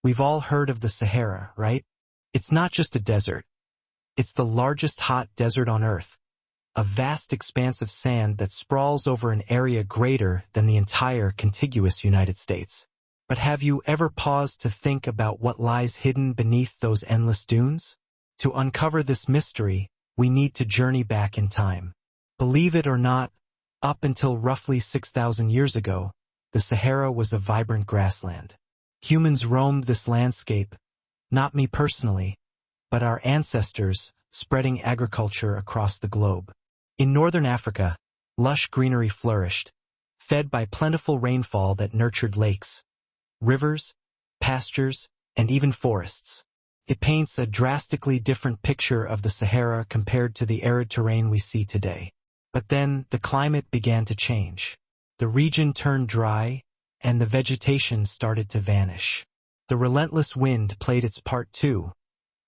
We've all heard of the Sahara, right? It's not just a desert. It's the largest hot desert on Earth, a vast expanse of sand that sprawls over an area greater than the entire contiguous United States. But have you ever paused to think about what lies hidden beneath those endless dunes? To uncover this mystery, we need to journey back in time. Believe it or not, up until roughly 6,000 years ago, the Sahara was a vibrant grassland. Humans roamed this landscape, not me personally, but our ancestors, spreading agriculture across the globe. In northern Africa, lush greenery flourished, fed by plentiful rainfall that nurtured lakes, rivers, pastures, and even forests. It paints a drastically different picture of the Sahara compared to the arid terrain we see today. But then the climate began to change. The region turned dry, and the vegetation started to vanish. The relentless wind played its part too,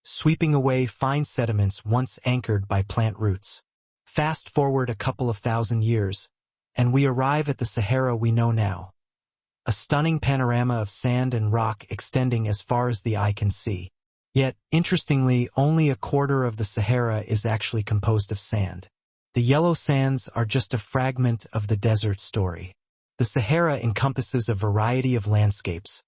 sweeping away fine sediments once anchored by plant roots. Fast forward a couple of thousand years, and we arrive at the Sahara we know now. A stunning panorama of sand and rock extending as far as the eye can see. Yet, interestingly, only a quarter of the Sahara is actually composed of sand. The yellow sands are just a fragment of the desert story. The Sahara encompasses a variety of landscapes,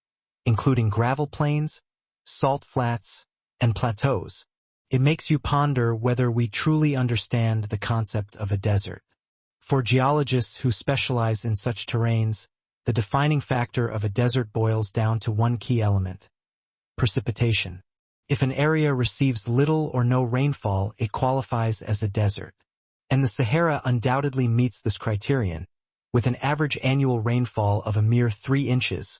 including gravel plains, salt flats, and plateaus. It makes you ponder whether we truly understand the concept of a desert. For geologists who specialize in such terrains, the defining factor of a desert boils down to one key element: precipitation. If an area receives little or no rainfall, it qualifies as a desert. And the Sahara undoubtedly meets this criterion, with an average annual rainfall of a mere 3 inches.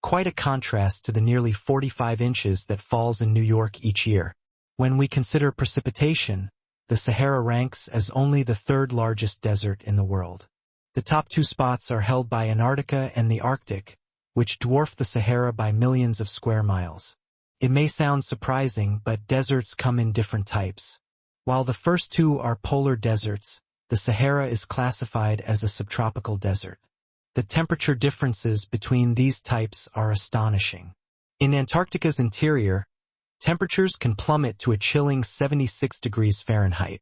Quite a contrast to the nearly 45 inches that falls in New York each year. When we consider precipitation, the Sahara ranks as only the 3rd largest desert in the world. The top 2 spots are held by Antarctica and the Arctic, which dwarf the Sahara by millions of square miles. It may sound surprising, but deserts come in different types. While the first 2 are polar deserts, the Sahara is classified as a subtropical desert. The temperature differences between these types are astonishing. In Antarctica's interior, temperatures can plummet to a chilling 76 degrees Fahrenheit,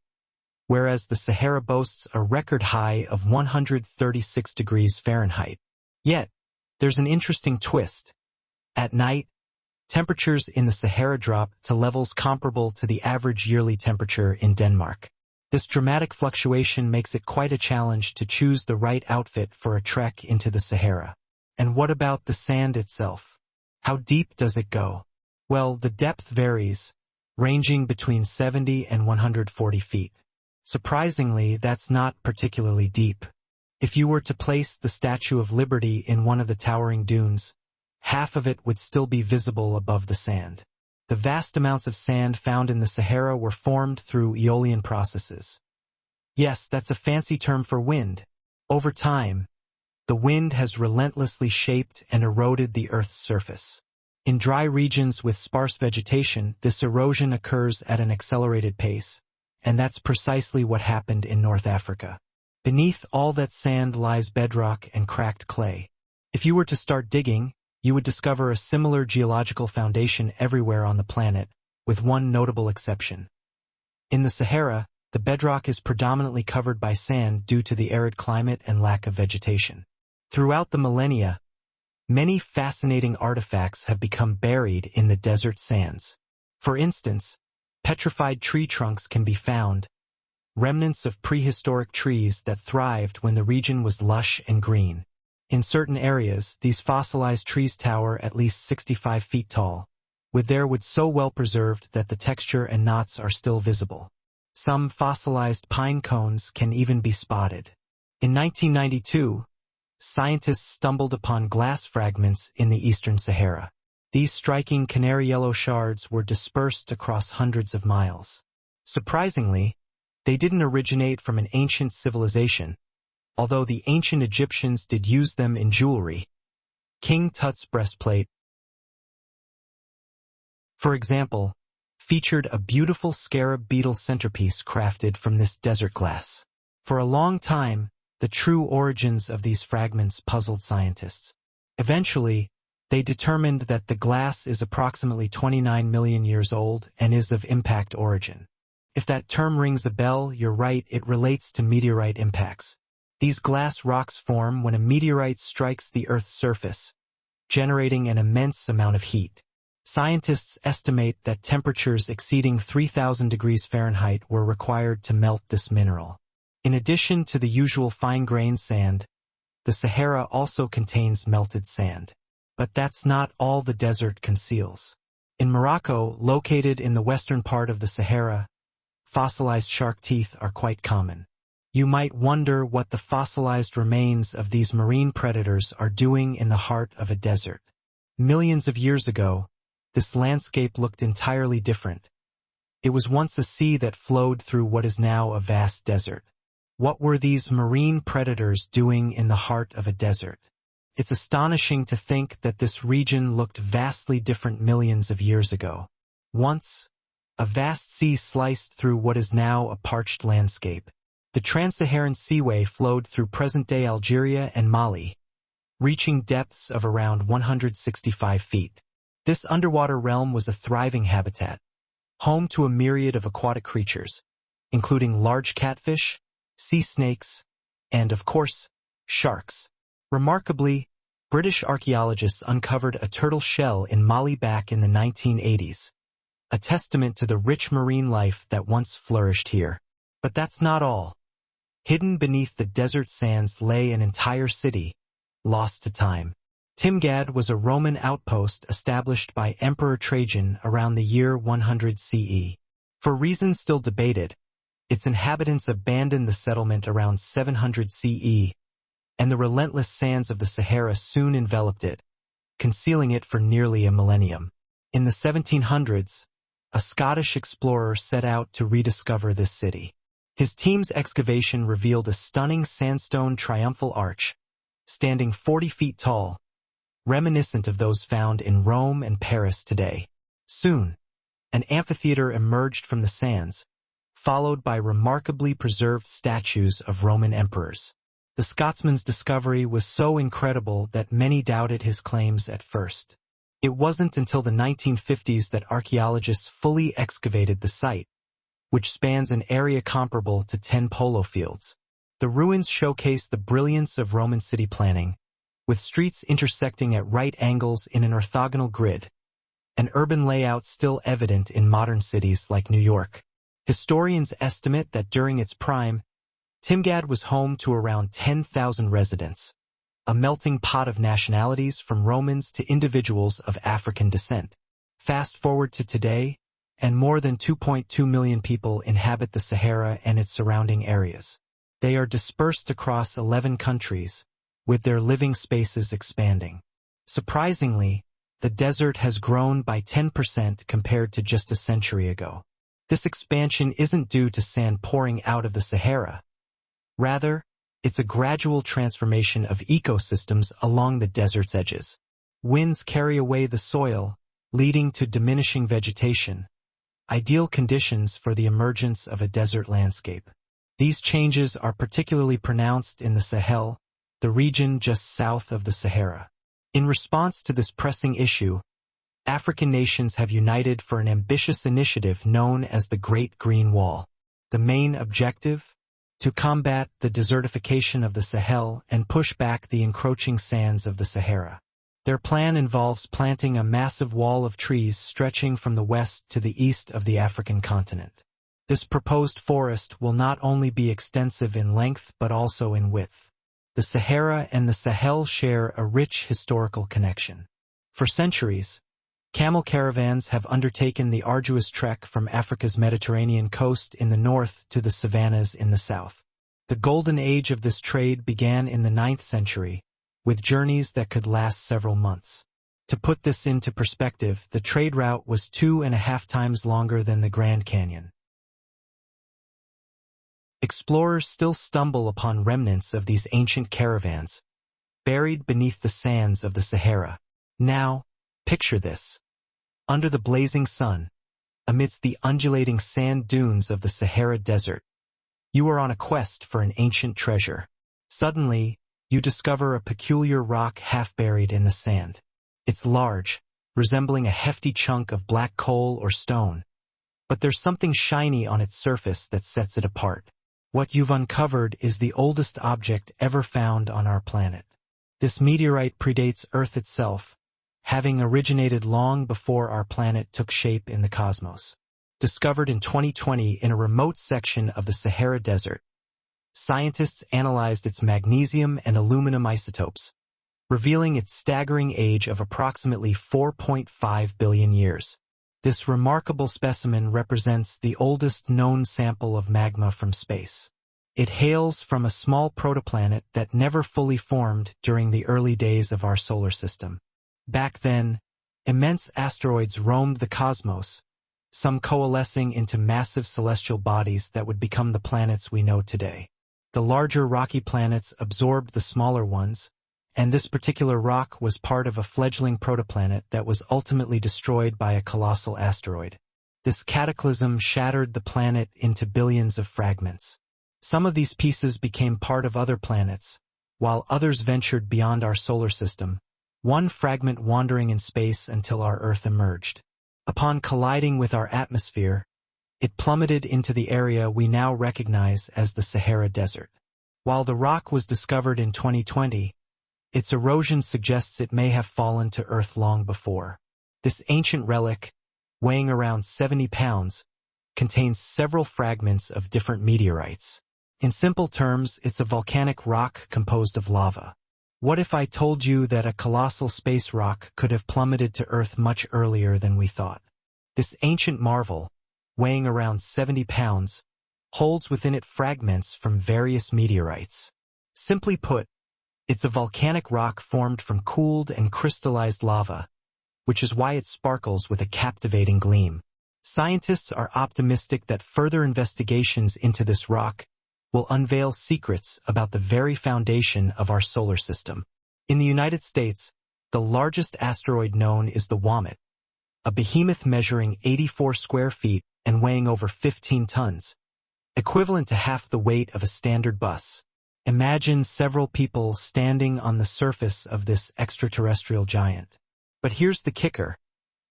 whereas the Sahara boasts a record high of 136 degrees Fahrenheit. Yet, there's an interesting twist. At night, temperatures in the Sahara drop to levels comparable to the average yearly temperature in Denmark. This dramatic fluctuation makes it quite a challenge to choose the right outfit for a trek into the Sahara. And what about the sand itself? How deep does it go? Well, the depth varies, ranging between 70 and 140 feet. Surprisingly, that's not particularly deep. If you were to place the Statue of Liberty in one of the towering dunes, half of it would still be visible above the sand. The vast amounts of sand found in the Sahara were formed through aeolian processes. Yes, that's a fancy term for wind. Over time, the wind has relentlessly shaped and eroded the Earth's surface. In dry regions with sparse vegetation, this erosion occurs at an accelerated pace, and that's precisely what happened in North Africa. Beneath all that sand lies bedrock and cracked clay. If you were to start digging, you would discover a similar geological foundation everywhere on the planet, with one notable exception. In the Sahara, the bedrock is predominantly covered by sand due to the arid climate and lack of vegetation. Throughout the millennia, many fascinating artifacts have become buried in the desert sands. For instance, petrified tree trunks can be found, remnants of prehistoric trees that thrived when the region was lush and green. In certain areas, these fossilized trees tower at least 65 feet tall, with their wood so well preserved that the texture and knots are still visible. Some fossilized pine cones can even be spotted. In 1992, scientists stumbled upon glass fragments in the eastern Sahara. These striking canary yellow shards were dispersed across hundreds of miles. Surprisingly, they didn't originate from an ancient civilization, although the ancient Egyptians did use them in jewelry. King Tut's breastplate, for example, featured a beautiful scarab beetle centerpiece crafted from this desert glass. For a long time, the true origins of these fragments puzzled scientists. Eventually, They determined that the glass is approximately 29 million years old and is of impact origin. If that term rings a bell, you're right, it relates to meteorite impacts. These glass rocks form when a meteorite strikes the Earth's surface, generating an immense amount of heat. Scientists estimate that temperatures exceeding 3,000 degrees Fahrenheit were required to melt this mineral. In addition to the usual fine-grained sand, the Sahara also contains melted sand. But that's not all the desert conceals. In Morocco, located in the western part of the Sahara, fossilized shark teeth are quite common. You might wonder what the fossilized remains of these marine predators are doing in the heart of a desert. Millions of years ago, this landscape looked entirely different. It was once a sea that flowed through what is now a vast desert. What were these marine predators doing in the heart of a desert? It's astonishing to think that this region looked vastly different millions of years ago. Once, a vast sea sliced through what is now a parched landscape. The Trans-Saharan Seaway flowed through present-day Algeria and Mali, reaching depths of around 165 feet. This underwater realm was a thriving habitat, home to a myriad of aquatic creatures, including large catfish, sea snakes, and, of course, sharks. Remarkably, British archaeologists uncovered a turtle shell in Mali back in the 1980s, a testament to the rich marine life that once flourished here. But that's not all. Hidden beneath the desert sands lay an entire city, lost to time. Timgad was a Roman outpost established by Emperor Trajan around the year 100 CE. For reasons still debated, its inhabitants abandoned the settlement around 700 CE, and the relentless sands of the Sahara soon enveloped it, concealing it for nearly a millennium. In the 1700s, a Scottish explorer set out to rediscover this city. His team's excavation revealed a stunning sandstone triumphal arch, standing 40 feet tall, reminiscent of those found in Rome and Paris today. Soon, an amphitheater emerged from the sands, followed by remarkably preserved statues of Roman emperors. The Scotsman's discovery was so incredible that many doubted his claims at first. It wasn't until the 1950s that archaeologists fully excavated the site, which spans an area comparable to 10 polo fields. The ruins showcase the brilliance of Roman city planning, with streets intersecting at right angles in an orthogonal grid, an urban layout still evident in modern cities like New York. Historians estimate that during its prime, Timgad was home to around 10,000 residents, a melting pot of nationalities from Romans to individuals of African descent. Fast forward to today, and more than 2.2 million people inhabit the Sahara and its surrounding areas. They are dispersed across 11 countries, with their living spaces expanding. Surprisingly, the desert has grown by 10% compared to just a century ago. This expansion isn't due to sand pouring out of the Sahara. Rather, it's a gradual transformation of ecosystems along the desert's edges. Winds carry away the soil, leading to diminishing vegetation, ideal conditions for the emergence of a desert landscape. These changes are particularly pronounced in the Sahel, the region just south of the Sahara. In response to this pressing issue, African nations have united for an ambitious initiative known as the Great Green Wall. The main objective? To combat the desertification of the Sahel and push back the encroaching sands of the Sahara. Their plan involves planting a massive wall of trees stretching from the west to the east of the African continent. This proposed forest will not only be extensive in length but also in width. The Sahara and the Sahel share a rich historical connection. For centuries, camel caravans have undertaken the arduous trek from Africa's Mediterranean coast in the north to the savannas in the south. The golden age of this trade began in the 9th century, with journeys that could last several months. To put this into perspective, the trade route was 2.5 times longer than the Grand Canyon. Explorers still stumble upon remnants of these ancient caravans, buried beneath the sands of the Sahara. Now, picture this. Under the blazing sun, amidst the undulating sand dunes of the Sahara Desert, you are on a quest for an ancient treasure. Suddenly, you discover a peculiar rock half buried in the sand. It's large, resembling a hefty chunk of black coal or stone. But there's something shiny on its surface that sets it apart. What you've uncovered is the oldest object ever found on our planet. This meteorite predates Earth itself, having originated long before our planet took shape in the cosmos. Discovered in 2020 in a remote section of the Sahara Desert, scientists analyzed its magnesium and aluminum isotopes, revealing its staggering age of approximately 4.5 billion years. This remarkable specimen represents the oldest known sample of magma from space. It hails from a small protoplanet that never fully formed during the early days of our solar system. Back then, immense asteroids roamed the cosmos, some coalescing into massive celestial bodies that would become the planets we know today. The larger rocky planets absorbed the smaller ones, and this particular rock was part of a fledgling protoplanet that was ultimately destroyed by a colossal asteroid. This cataclysm shattered the planet into billions of fragments. Some of these pieces became part of other planets, while others ventured beyond our solar system, one fragment wandering in space until our Earth emerged. Upon colliding with our atmosphere, it plummeted into the area we now recognize as the Sahara Desert. While the rock was discovered in 2020, its erosion suggests it may have fallen to Earth long before. This ancient relic, weighing around 70 pounds, contains several fragments of different meteorites. In simple terms, it's a volcanic rock composed of lava. What if I told you that a colossal space rock could have plummeted to Earth much earlier than we thought? This ancient marvel, weighing around 70 pounds, holds within it fragments from various meteorites. Simply put, it's a volcanic rock formed from cooled and crystallized lava, which is why it sparkles with a captivating gleam. Scientists are optimistic that further investigations into this rock will unveil secrets about the very foundation of our solar system. In the United States, the largest asteroid known is the Womit, a behemoth measuring 84 square feet and weighing over 15 tons, equivalent to half the weight of a standard bus. Imagine several people standing on the surface of this extraterrestrial giant. But here's the kicker.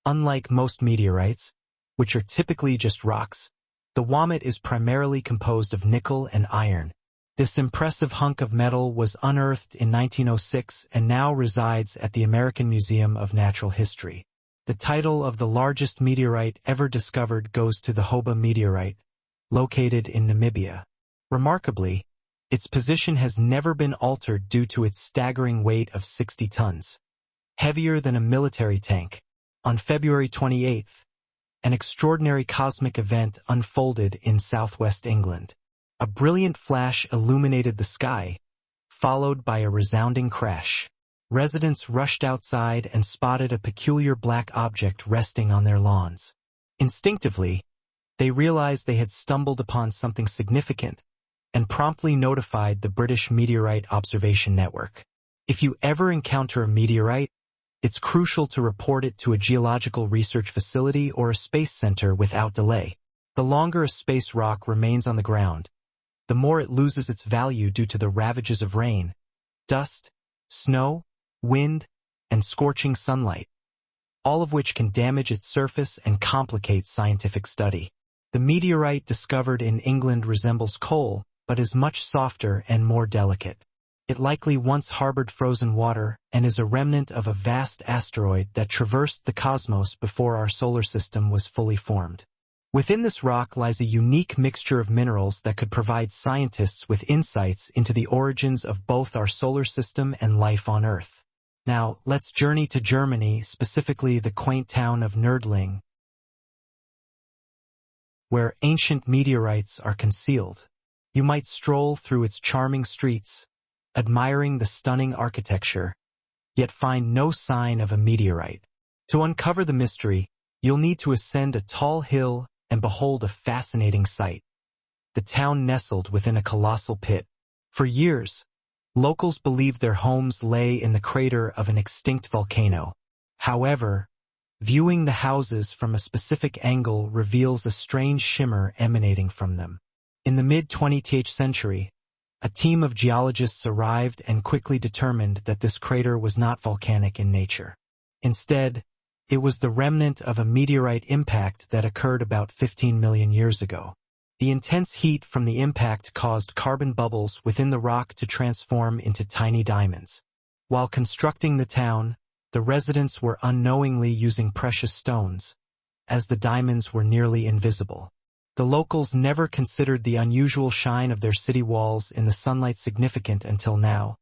Unlike most meteorites, which are typically just rocks, the Womit is primarily composed of nickel and iron. This impressive hunk of metal was unearthed in 1906 and now resides at the American Museum of Natural History. The title of the largest meteorite ever discovered goes to the Hoba meteorite, located in Namibia. Remarkably, its position has never been altered due to its staggering weight of 60 tons, heavier than a military tank. On February 28th, an extraordinary cosmic event unfolded in southwest England. A brilliant flash illuminated the sky, followed by a resounding crash. Residents rushed outside and spotted a peculiar black object resting on their lawns. Instinctively, they realized they had stumbled upon something significant and promptly notified the British Meteorite Observation Network. If you ever encounter a meteorite, it's crucial to report it to a geological research facility or a space center without delay. The longer a space rock remains on the ground, the more it loses its value due to the ravages of rain, dust, snow, wind, and scorching sunlight, all of which can damage its surface and complicate scientific study. The meteorite discovered in England resembles coal, but is much softer and more delicate. It likely once harbored frozen water and is a remnant of a vast asteroid that traversed the cosmos before our solar system was fully formed. Within this rock lies a unique mixture of minerals that could provide scientists with insights into the origins of both our solar system and life on Earth. Now, let's journey to Germany, specifically the quaint town of Nördling, where ancient meteorites are concealed. You might stroll through its charming streets, admiring the stunning architecture, yet find no sign of a meteorite. To uncover the mystery, you'll need to ascend a tall hill and behold a fascinating sight. The town nestled within a colossal pit. For years, locals believed their homes lay in the crater of an extinct volcano. However, viewing the houses from a specific angle reveals a strange shimmer emanating from them. In the mid-20th century, a team of geologists arrived and quickly determined that this crater was not volcanic in nature. Instead, it was the remnant of a meteorite impact that occurred about 15 million years ago. The intense heat from the impact caused carbon bubbles within the rock to transform into tiny diamonds. While constructing the town, the residents were unknowingly using precious stones, as the diamonds were nearly invisible. The locals never considered the unusual shine of their city walls in the sunlight significant until now,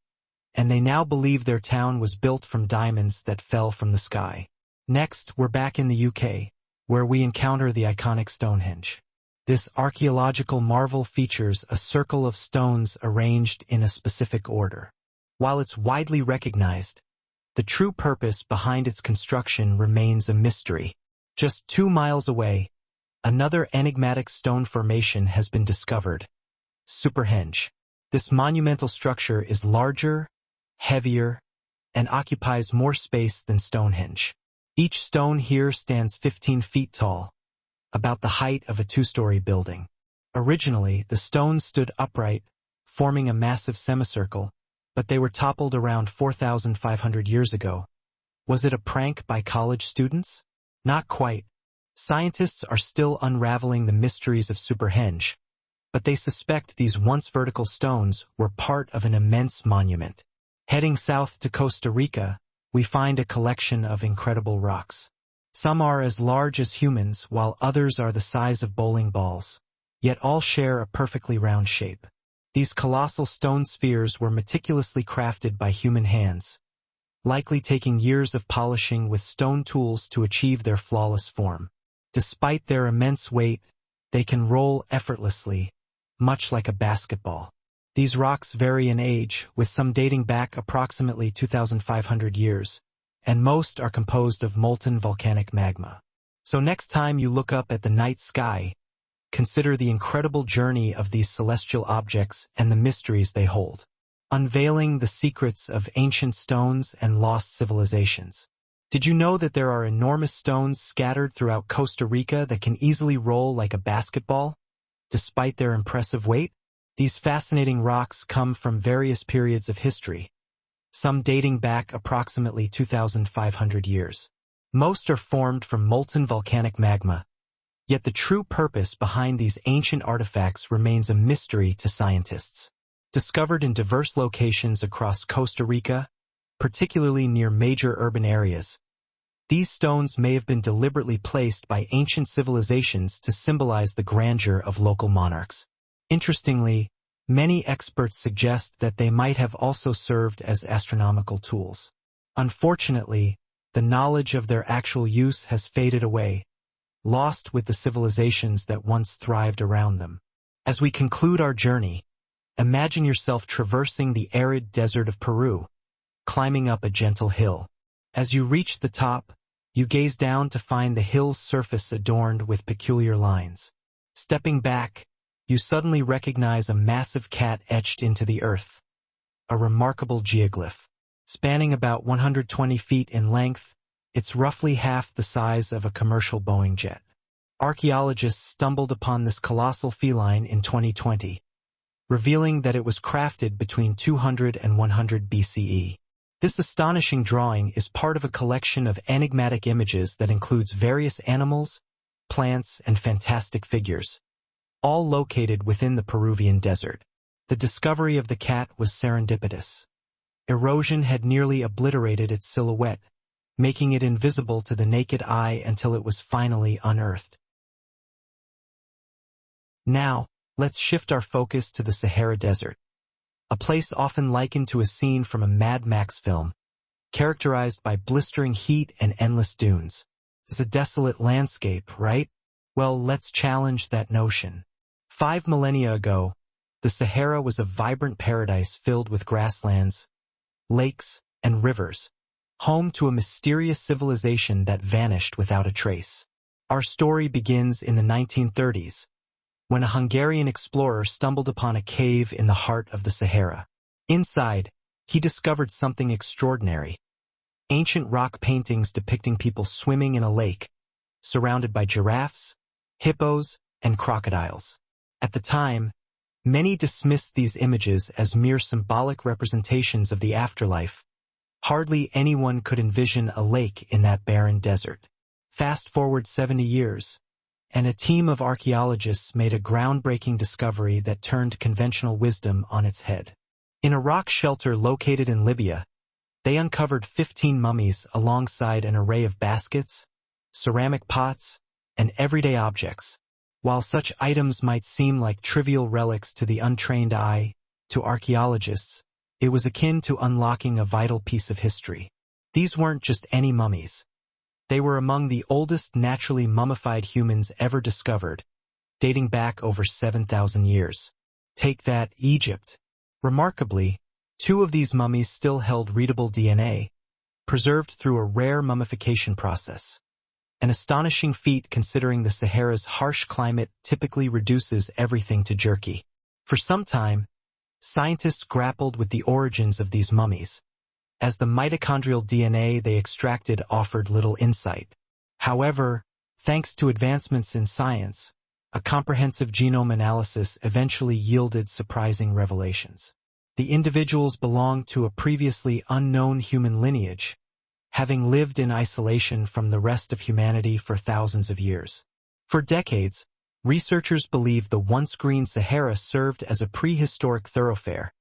and they now believe their town was built from diamonds that fell from the sky. Next, we're back in the UK, where we encounter the iconic Stonehenge. This archaeological marvel features a circle of stones arranged in a specific order. While it's widely recognized, the true purpose behind its construction remains a mystery. Just 2 miles away, another enigmatic stone formation has been discovered, Superhenge. This monumental structure is larger, heavier, and occupies more space than Stonehenge. Each stone here stands 15 feet tall, about the height of a 2-story building. Originally, the stones stood upright, forming a massive semicircle, but they were toppled around 4,500 years ago. Was it a prank by college students? Not quite. Scientists are still unraveling the mysteries of Superhenge, but they suspect these once vertical stones were part of an immense monument. Heading south to Costa Rica, we find a collection of incredible rocks. Some are as large as humans, while others are the size of bowling balls, yet all share a perfectly round shape. These colossal stone spheres were meticulously crafted by human hands, likely taking years of polishing with stone tools to achieve their flawless form. Despite their immense weight, they can roll effortlessly, much like a basketball. These rocks vary in age, with some dating back approximately 2,500 years, and most are composed of molten volcanic magma. So next time you look up at the night sky, consider the incredible journey of these celestial objects and the mysteries they hold, unveiling the secrets of ancient stones and lost civilizations. Did you know that there are enormous stones scattered throughout Costa Rica that can easily roll like a basketball, despite their impressive weight? These fascinating rocks come from various periods of history, some dating back approximately 2,500 years. Most are formed from molten volcanic magma, yet the true purpose behind these ancient artifacts remains a mystery to scientists. Discovered in diverse locations across Costa Rica, particularly near major urban areas, these stones may have been deliberately placed by ancient civilizations to symbolize the grandeur of local monarchs. Interestingly, many experts suggest that they might have also served as astronomical tools. Unfortunately, the knowledge of their actual use has faded away, lost with the civilizations that once thrived around them. As we conclude our journey, imagine yourself traversing the arid desert of Peru, climbing up a gentle hill. As you reach the top, you gaze down to find the hill's surface adorned with peculiar lines. Stepping back, you suddenly recognize a massive cat etched into the earth, a remarkable geoglyph. Spanning about 120 feet in length, it's roughly half the size of a commercial Boeing jet. Archaeologists stumbled upon this colossal feline in 2020, revealing that it was crafted between 200 and 100 BCE. This astonishing drawing is part of a collection of enigmatic images that includes various animals, plants, and fantastic figures, all located within the Peruvian desert. The discovery of the cat was serendipitous. Erosion had nearly obliterated its silhouette, making it invisible to the naked eye until it was finally unearthed. Now, let's shift our focus to the Sahara Desert, a place often likened to a scene from a Mad Max film, characterized by blistering heat and endless dunes. It's a desolate landscape, right? Well, let's challenge that notion. 5 millennia ago, the Sahara was a vibrant paradise filled with grasslands, lakes, and rivers, home to a mysterious civilization that vanished without a trace. Our story begins in the 1930s, when a Hungarian explorer stumbled upon a cave in the heart of the Sahara. Inside, he discovered something extraordinary: ancient rock paintings depicting people swimming in a lake, surrounded by giraffes, hippos, and crocodiles. At the time, many dismissed these images as mere symbolic representations of the afterlife, Hardly anyone could envision a lake in that barren desert. Fast forward 70 years, and a team of archaeologists made a groundbreaking discovery that turned conventional wisdom on its head. In a rock shelter located in Libya, they uncovered 15 mummies alongside an array of baskets, ceramic pots, and everyday objects. While such items might seem like trivial relics to the untrained eye, to archaeologists, it was akin to unlocking a vital piece of history. These weren't just any mummies. They were among the oldest naturally mummified humans ever discovered, dating back over 7,000 years. Take that, Egypt. Remarkably, 2 of these mummies still held readable DNA, preserved through a rare mummification process. An astonishing feat considering the Sahara's harsh climate typically reduces everything to jerky. For some time, scientists grappled with the origins of these mummies, as the mitochondrial DNA they extracted offered little insight. However, thanks to advancements in science, a comprehensive genome analysis eventually yielded surprising revelations. The individuals belonged to a previously unknown human lineage, having lived in isolation from the rest of humanity for thousands of years. For decades, researchers believe the once green Sahara served as a prehistoric thoroughfare,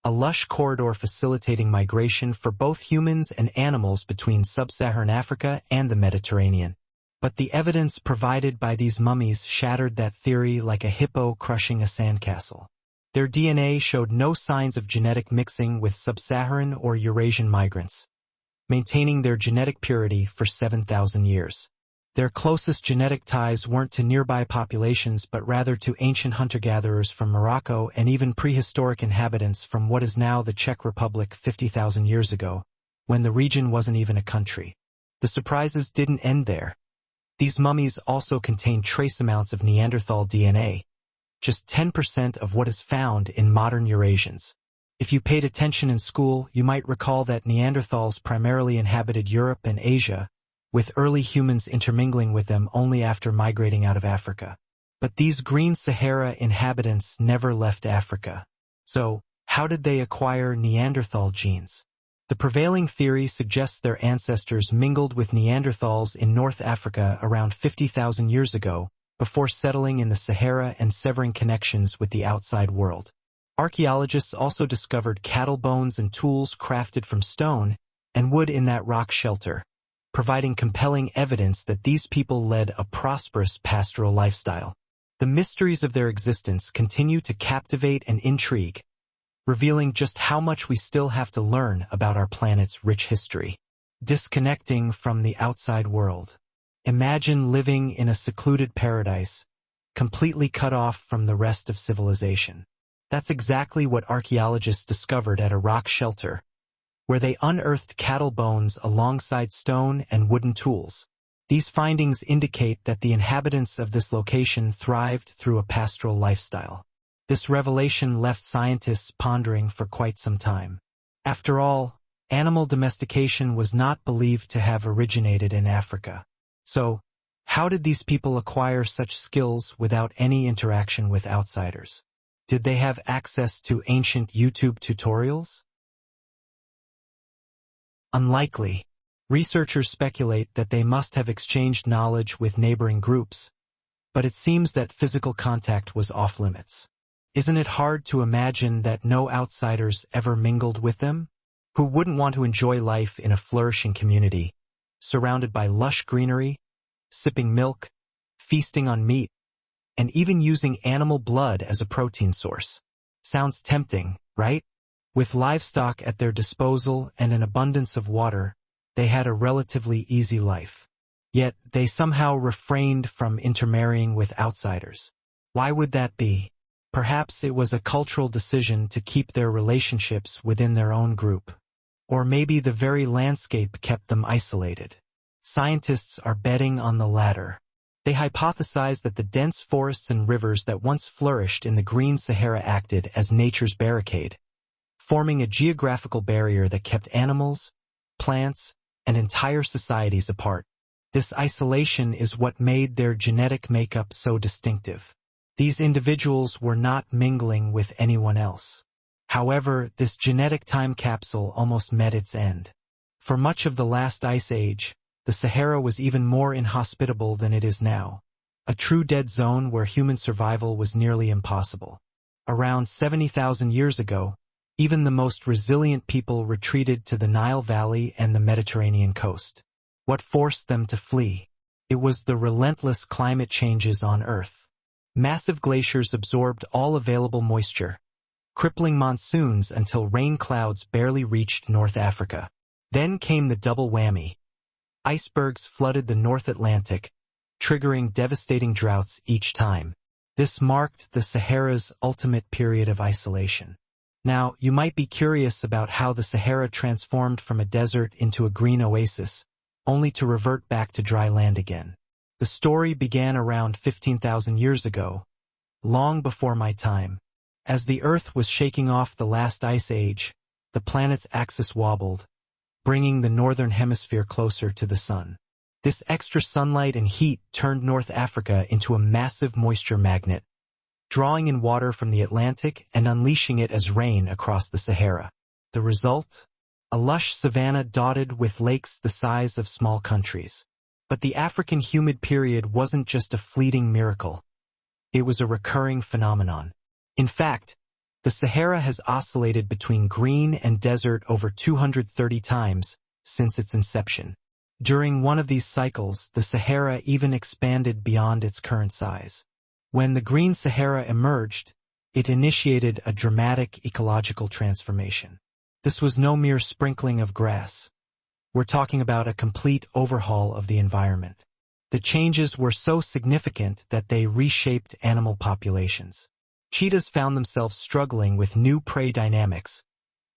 a lush corridor facilitating migration for both humans and animals between sub-Saharan Africa and the Mediterranean. But the evidence provided by these mummies shattered that theory like a hippo crushing a sandcastle. Their DNA showed no signs of genetic mixing with sub-Saharan or Eurasian migrants, maintaining their genetic purity for 7,000 years. Their closest genetic ties weren't to nearby populations but rather to ancient hunter-gatherers from Morocco and even prehistoric inhabitants from what is now the Czech Republic 50,000 years ago, when the region wasn't even a country. The surprises didn't end there. These mummies also contain trace amounts of Neanderthal DNA, just 10% of what is found in modern Eurasians. If you paid attention in school, you might recall that Neanderthals primarily inhabited Europe and Asia, with early humans intermingling with them only after migrating out of Africa. But these green Sahara inhabitants never left Africa. So, how did they acquire Neanderthal genes? The prevailing theory suggests their ancestors mingled with Neanderthals in North Africa around 50,000 years ago, before settling in the Sahara and severing connections with the outside world. Archaeologists also discovered cattle bones and tools crafted from stone and wood in that rock shelter, providing compelling evidence that these people led a prosperous pastoral lifestyle. The mysteries of their existence continue to captivate and intrigue, revealing just how much we still have to learn about our planet's rich history. Disconnecting from the outside world. Imagine living in a secluded paradise, completely cut off from the rest of civilization. That's exactly what archaeologists discovered at a rock shelter, where they unearthed cattle bones alongside stone and wooden tools. These findings indicate that the inhabitants of this location thrived through a pastoral lifestyle. This revelation left scientists pondering for quite some time. After all, animal domestication was not believed to have originated in Africa. So, how did these people acquire such skills without any interaction with outsiders? Did they have access to ancient YouTube tutorials? Unlikely. Researchers speculate that they must have exchanged knowledge with neighboring groups, but it seems that physical contact was off limits. Isn't it hard to imagine that no outsiders ever mingled with them? Who wouldn't want to enjoy life in a flourishing community, surrounded by lush greenery, sipping milk, feasting on meat, and even using animal blood as a protein source? Sounds tempting, right? With livestock at their disposal and an abundance of water, they had a relatively easy life. Yet, they somehow refrained from intermarrying with outsiders. Why would that be? Perhaps it was a cultural decision to keep their relationships within their own group. Or maybe the very landscape kept them isolated. Scientists are betting on the latter. They hypothesize that the dense forests and rivers that once flourished in the green Sahara acted as nature's barricade, forming a geographical barrier that kept animals, plants, and entire societies apart. This isolation is what made their genetic makeup so distinctive. These individuals were not mingling with anyone else. However, this genetic time capsule almost met its end. For much of the last ice age, the Sahara was even more inhospitable than it is now, a true dead zone where human survival was nearly impossible. Around 70,000 years ago, even the most resilient people retreated to the Nile Valley and the Mediterranean coast. What forced them to flee? It was the relentless climate changes on Earth. Massive glaciers absorbed all available moisture, crippling monsoons until rain clouds barely reached North Africa. Then came the double whammy. Icebergs flooded the North Atlantic, triggering devastating droughts each time. This marked the Sahara's ultimate period of isolation. Now, you might be curious about how the Sahara transformed from a desert into a green oasis, only to revert back to dry land again. The story began around 15,000 years ago, long before my time. As the Earth was shaking off the last ice age, the planet's axis wobbled, bringing the northern hemisphere closer to the sun. This extra sunlight and heat turned North Africa into a massive moisture magnet, drawing in water from the Atlantic and unleashing it as rain across the Sahara. The result? A lush savanna dotted with lakes the size of small countries. But the African humid period wasn't just a fleeting miracle. It was a recurring phenomenon. In fact, the Sahara has oscillated between green and desert over 230 times since its inception. During one of these cycles, the Sahara even expanded beyond its current size. When the Green Sahara emerged, it initiated a dramatic ecological transformation. This was no mere sprinkling of grass. We're talking about a complete overhaul of the environment. The changes were so significant that they reshaped animal populations. Cheetahs found themselves struggling with new prey dynamics,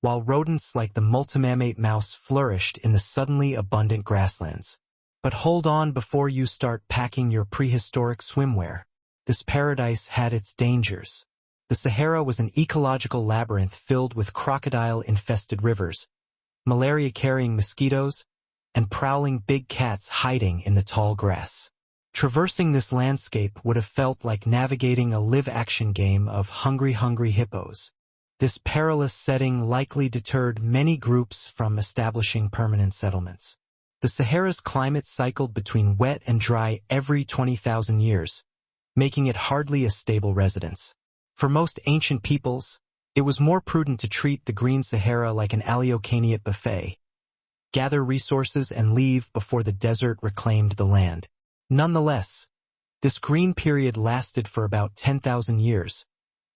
while rodents like the multimamate mouse flourished in the suddenly abundant grasslands. But hold on before you start packing your prehistoric swimwear. This paradise had its dangers. The Sahara was an ecological labyrinth filled with crocodile-infested rivers, malaria-carrying mosquitoes, and prowling big cats hiding in the tall grass. Traversing this landscape would have felt like navigating a live-action game of hungry hippos. This perilous setting likely deterred many groups from establishing permanent settlements. The Sahara's climate cycled between wet and dry every 20,000 years, making it hardly a stable residence. For most ancient peoples, it was more prudent to treat the Green Sahara like an Aleocaniate buffet, gather resources and leave before the desert reclaimed the land. Nonetheless, this green period lasted for about 10,000 years,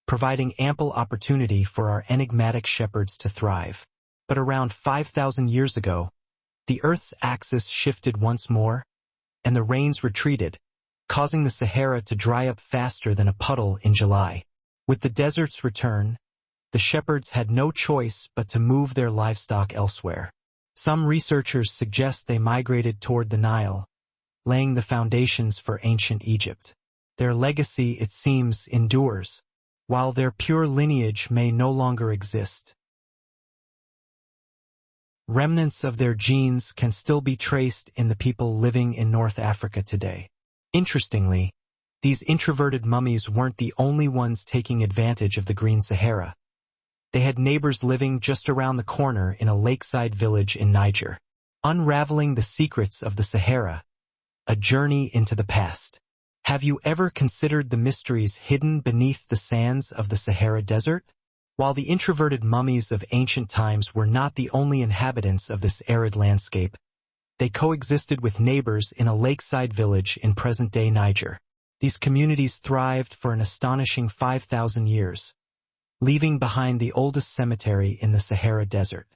providing ample opportunity for our enigmatic shepherds to thrive. But around 5,000 years ago, the Earth's axis shifted once more, and the rains retreated, causing the Sahara to dry up faster than a puddle in July. With the desert's return, the shepherds had no choice but to move their livestock elsewhere. Some researchers suggest they migrated toward the Nile, laying the foundations for ancient Egypt. Their legacy, it seems, endures, while their pure lineage may no longer exist. Remnants of their genes can still be traced in the people living in North Africa today. Interestingly, these introverted mummies weren't the only ones taking advantage of the Green Sahara. They had neighbors living just around the corner in a lakeside village in Niger. Unraveling the secrets of the Sahara, a journey into the past. Have you ever considered the mysteries hidden beneath the sands of the Sahara Desert? While the introverted mummies of ancient times were not the only inhabitants of this arid landscape, they coexisted with neighbors in a lakeside village in present-day Niger. These communities thrived for an astonishing 5,000 years, leaving behind the oldest cemetery in the Sahara Desert.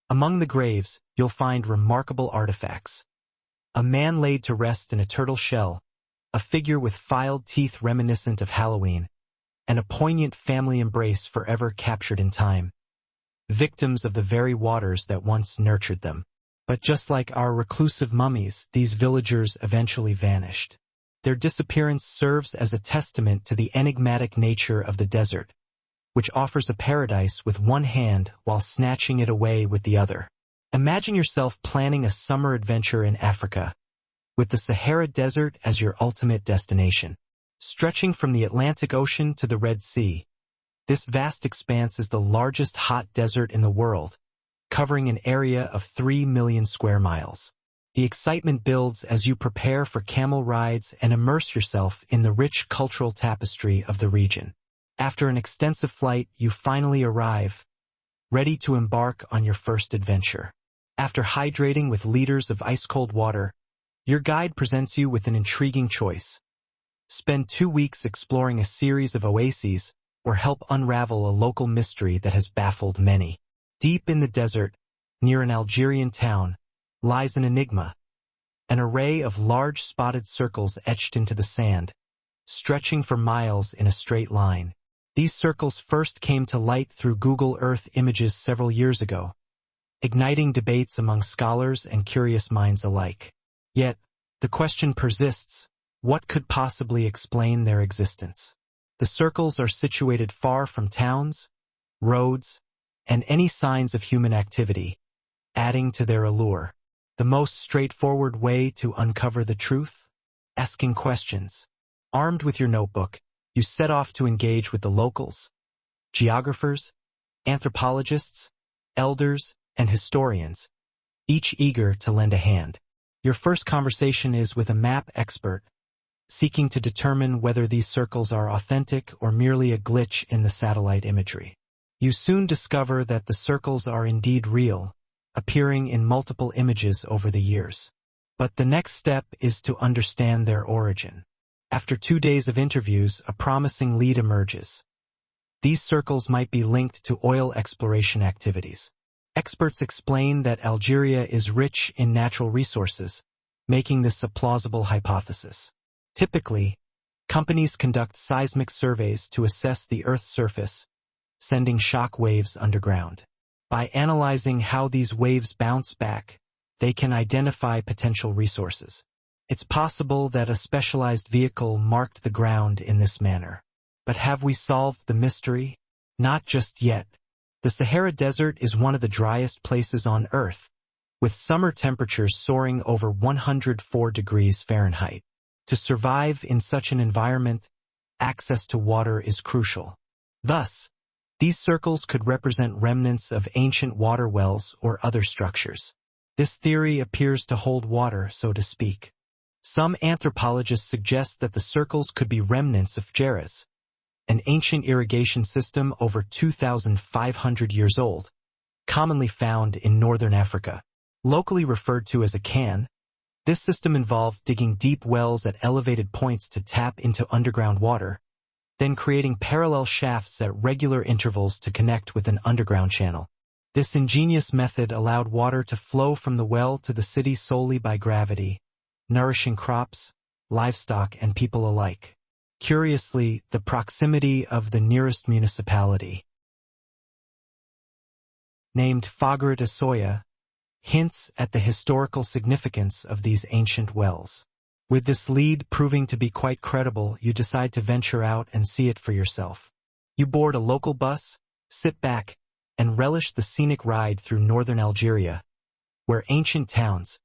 Among the graves, you'll find remarkable artifacts. A man laid to rest in a turtle shell, a figure with filed teeth reminiscent of Halloween, and a poignant family embrace forever captured in time, victims of the very waters that once nurtured them. But just like our reclusive mummies, these villagers eventually vanished. Their disappearance serves as a testament to the enigmatic nature of the desert, which offers a paradise with one hand while snatching it away with the other. Imagine yourself planning a summer adventure in Africa, with the Sahara Desert as your ultimate destination. Stretching from the Atlantic Ocean to the Red Sea, this vast expanse is the largest hot desert in the world, covering an area of 3 million square miles. The excitement builds as you prepare for camel rides and immerse yourself in the rich cultural tapestry of the region. After an extensive flight, you finally arrive, ready to embark on your first adventure. After hydrating with liters of ice-cold water, your guide presents you with an intriguing choice. Spend 2 weeks exploring a series of oases, or help unravel a local mystery that has baffled many. Deep in the desert, near an Algerian town, lies an enigma, an array of large spotted circles etched into the sand, stretching for miles in a straight line. These circles first came to light through Google Earth images several years ago, igniting debates among scholars and curious minds alike. Yet, the question persists, what could possibly explain their existence? The circles are situated far from towns, roads, and any signs of human activity, adding to their allure. The most straightforward way to uncover the truth? Asking questions. Armed with your notebook, you set off to engage with the locals, geographers, anthropologists, elders, and historians, each eager to lend a hand. Your first conversation is with a map expert, seeking to determine whether these circles are authentic or merely a glitch in the satellite imagery. You soon discover that the circles are indeed real, appearing in multiple images over the years. But the next step is to understand their origin. After 2 days of interviews, a promising lead emerges. These circles might be linked to oil exploration activities. Experts explain that Algeria is rich in natural resources, making this a plausible hypothesis. Typically, companies conduct seismic surveys to assess the Earth's surface, sending shock waves underground. By analyzing how these waves bounce back, they can identify potential resources. It's possible that a specialized vehicle marked the ground in this manner. But have we solved the mystery? Not just yet. The Sahara Desert is one of the driest places on Earth, with summer temperatures soaring over 104 degrees Fahrenheit. To survive in such an environment, access to water is crucial. Thus, these circles could represent remnants of ancient water wells or other structures. This theory appears to hold water, so to speak. Some anthropologists suggest that the circles could be remnants of Jerez, an ancient irrigation system over 2,500 years old, commonly found in northern Africa. Locally referred to as a can, this system involved digging deep wells at elevated points to tap into underground water, then creating parallel shafts at regular intervals to connect with an underground channel. This ingenious method allowed water to flow from the well to the city solely by gravity, nourishing crops, livestock, and people alike. Curiously, the proximity of the nearest municipality, named Fagrat Asoya, hints at the historical significance of these ancient wells. With this lead proving to be quite credible, you decide to venture out and see it for yourself. You board a local bus, sit back, and relish the scenic ride through northern Algeria, where ancient towns,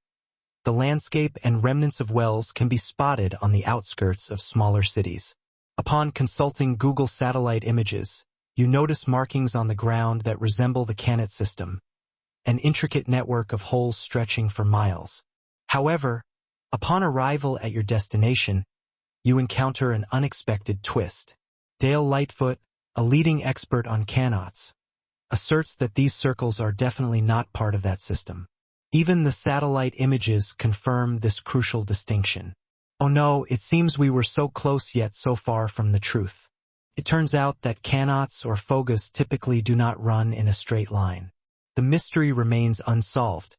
the landscape, and remnants of wells can be spotted on the outskirts of smaller cities. Upon consulting Google satellite images, you notice markings on the ground that resemble the Canet system, an intricate network of holes stretching for miles. However, upon arrival at your destination, you encounter an unexpected twist. Dale Lightfoot, a leading expert on canots, asserts that these circles are definitely not part of that system. Even the satellite images confirm this crucial distinction. Oh no, it seems we were so close yet so far from the truth. It turns out that canots or fogas typically do not run in a straight line. The mystery remains unsolved,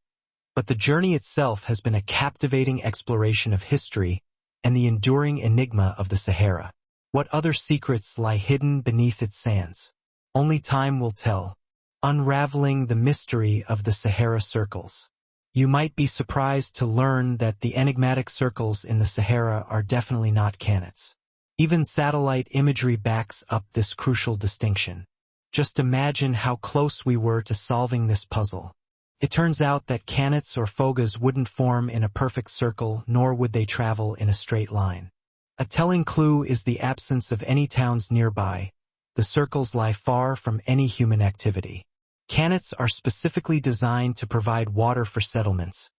but the journey itself has been a captivating exploration of history and the enduring enigma of the Sahara. What other secrets lie hidden beneath its sands? Only time will tell, unraveling the mystery of the Sahara circles. You might be surprised to learn that the enigmatic circles in the Sahara are definitely not canets. Even satellite imagery backs up this crucial distinction. Just imagine how close we were to solving this puzzle. It turns out that canets or fogas wouldn't form in a perfect circle, nor would they travel in a straight line. A telling clue is the absence of any towns nearby. The circles lie far from any human activity. Qanats are specifically designed to provide water for settlements,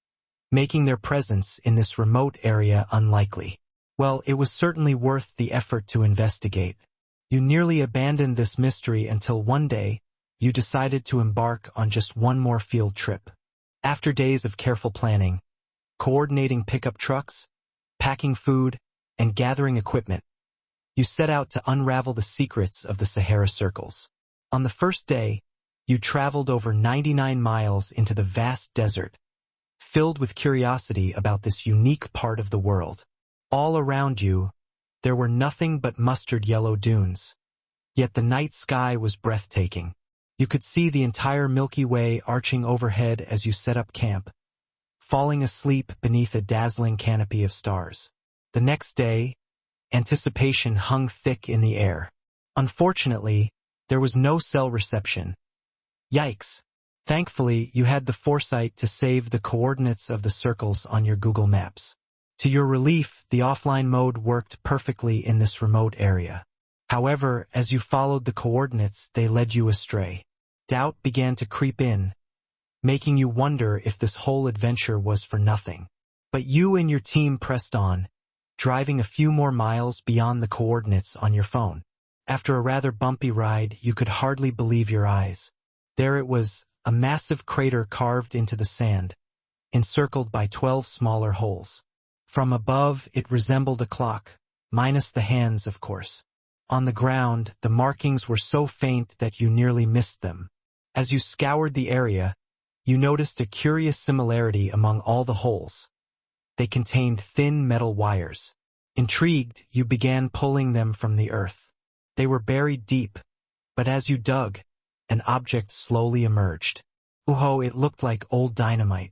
making their presence in this remote area unlikely. Well, it was certainly worth the effort to investigate. You nearly abandoned this mystery until one day, you decided to embark on just one more field trip. After days of careful planning, coordinating pickup trucks, packing food, and gathering equipment, you set out to unravel the secrets of the Sahara circles. On the first day, you traveled over 99 miles into the vast desert, filled with curiosity about this unique part of the world. All around you, there were nothing but mustard yellow dunes. Yet the night sky was breathtaking. You could see the entire Milky Way arching overhead as you set up camp, falling asleep beneath a dazzling canopy of stars. The next day, anticipation hung thick in the air. Unfortunately, there was no cell reception. Yikes! Thankfully, you had the foresight to save the coordinates of the circles on your Google Maps. To your relief, the offline mode worked perfectly in this remote area. However, as you followed the coordinates, they led you astray. Doubt began to creep in, making you wonder if this whole adventure was for nothing. But you and your team pressed on, driving a few more miles beyond the coordinates on your phone. After a rather bumpy ride, you could hardly believe your eyes. There it was, a massive crater carved into the sand, encircled by 12 smaller holes. From above, it resembled a clock, minus the hands, of course. On the ground, the markings were so faint that you nearly missed them. As you scoured the area, you noticed a curious similarity among all the holes. They contained thin metal wires. Intrigued, you began pulling them from the earth. They were buried deep, but as you dug, an object slowly emerged. Ooh, it looked like old dynamite.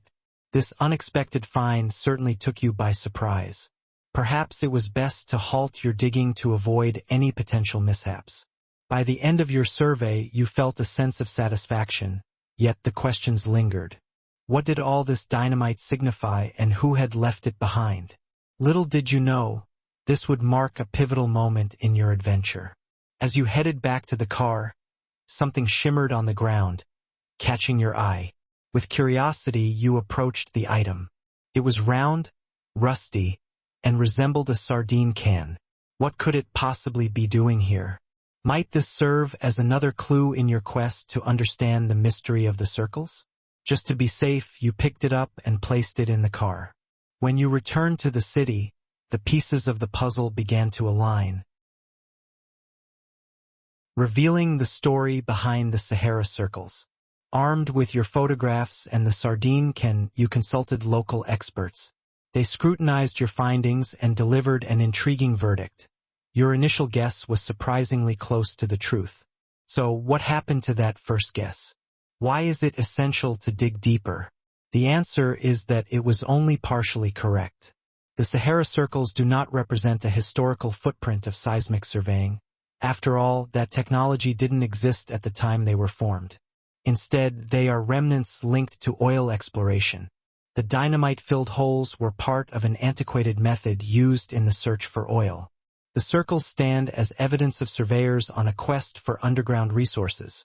This unexpected find certainly took you by surprise. Perhaps it was best to halt your digging to avoid any potential mishaps. By the end of your survey, you felt a sense of satisfaction, yet the questions lingered. What did all this dynamite signify and who had left it behind? Little did you know, this would mark a pivotal moment in your adventure. As you headed back to the car, something shimmered on the ground, catching your eye. With curiosity, you approached the item. It was round, rusty, and resembled a sardine can. What could it possibly be doing here? Might this serve as another clue in your quest to understand the mystery of the circles? Just to be safe, you picked it up and placed it in the car. When you returned to the city, the pieces of the puzzle began to align, revealing the story behind the Sahara circles. Armed with your photographs and the sardine can, you consulted local experts. They scrutinized your findings and delivered an intriguing verdict. Your initial guess was surprisingly close to the truth. So, what happened to that first guess? Why is it essential to dig deeper? The answer is that it was only partially correct. The Sahara circles do not represent a historical footprint of seismic surveying. After all, that technology didn't exist at the time they were formed. Instead, they are remnants linked to oil exploration. The dynamite-filled holes were part of an antiquated method used in the search for oil. The circles stand as evidence of surveyors on a quest for underground resources,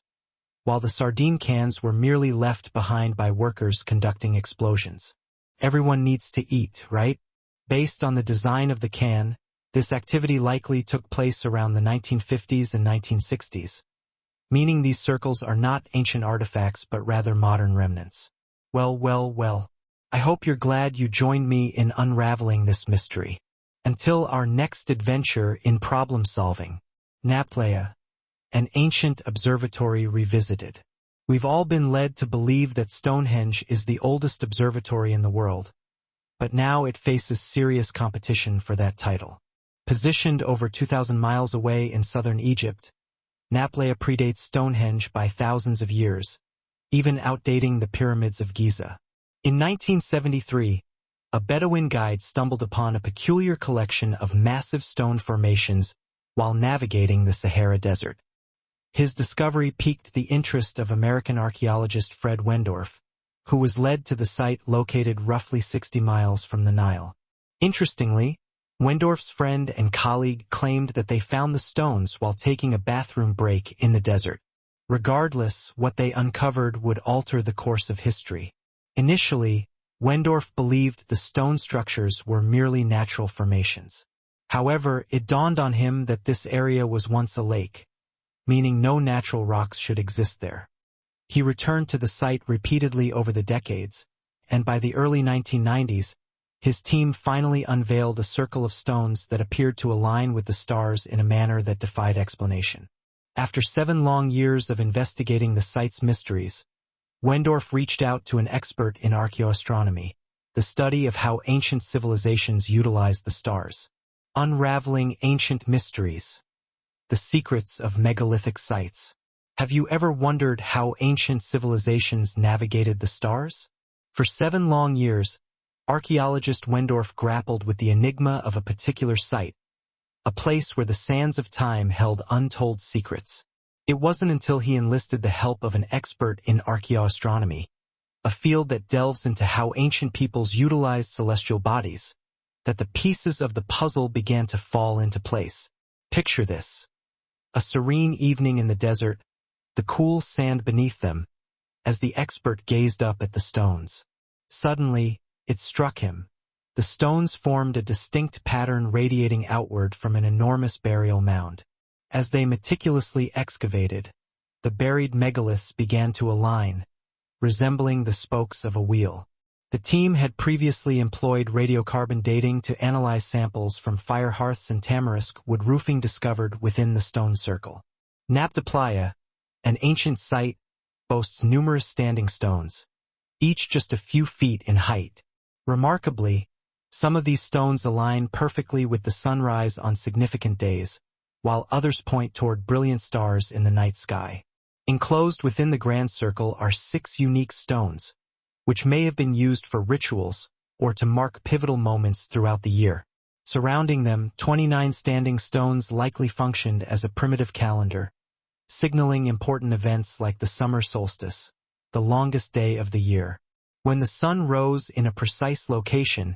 while the sardine cans were merely left behind by workers conducting explosions. Everyone needs to eat, right? Based on the design of the can, this activity likely took place around the 1950s and 1960s. Meaning these circles are not ancient artifacts but rather modern remnants. Well. I hope you're glad you joined me in unraveling this mystery. Until our next adventure in problem-solving, Naplea, an ancient observatory revisited. We've all been led to believe that Stonehenge is the oldest observatory in the world, but now it faces serious competition for that title. Positioned over 2,000 miles away in southern Egypt, Naplea predates Stonehenge by thousands of years, even outdating the pyramids of Giza. In 1973, a Bedouin guide stumbled upon a peculiar collection of massive stone formations while navigating the Sahara Desert. His discovery piqued the interest of American archaeologist Fred Wendorf, who was led to the site located roughly 60 miles from the Nile. Interestingly, Wendorf's friend and colleague claimed that they found the stones while taking a bathroom break in the desert. Regardless, what they uncovered would alter the course of history. Initially, Wendorf believed the stone structures were merely natural formations. However, it dawned on him that this area was once a lake, meaning no natural rocks should exist there. He returned to the site repeatedly over the decades, and by the early 1990s, his team finally unveiled a circle of stones that appeared to align with the stars in a manner that defied explanation. After 7 long years of investigating the site's mysteries, Wendorf reached out to an expert in archaeoastronomy, the study of how ancient civilizations utilized the stars. Unraveling ancient mysteries. The secrets of megalithic sites. Have you ever wondered how ancient civilizations navigated the stars? For 7 long years, archaeologist Wendorf grappled with the enigma of a particular site, a place where the sands of time held untold secrets. It wasn't until he enlisted the help of an expert in archaeoastronomy, a field that delves into how ancient peoples utilized celestial bodies, that the pieces of the puzzle began to fall into place. Picture this. A serene evening in the desert, the cool sand beneath them, as the expert gazed up at the stones. Suddenly, it struck him. The stones formed a distinct pattern radiating outward from an enormous burial mound. As they meticulously excavated, the buried megaliths began to align, resembling the spokes of a wheel. The team had previously employed radiocarbon dating to analyze samples from fire hearths and tamarisk wood roofing discovered within the stone circle. Nabta Playa, an ancient site, boasts numerous standing stones, each just a few feet in height. Remarkably, some of these stones align perfectly with the sunrise on significant days, while others point toward brilliant stars in the night sky. Enclosed within the grand circle are 6 unique stones, which may have been used for rituals or to mark pivotal moments throughout the year. Surrounding them, 29 standing stones likely functioned as a primitive calendar, signaling important events like the summer solstice, the longest day of the year. When the sun rose in a precise location,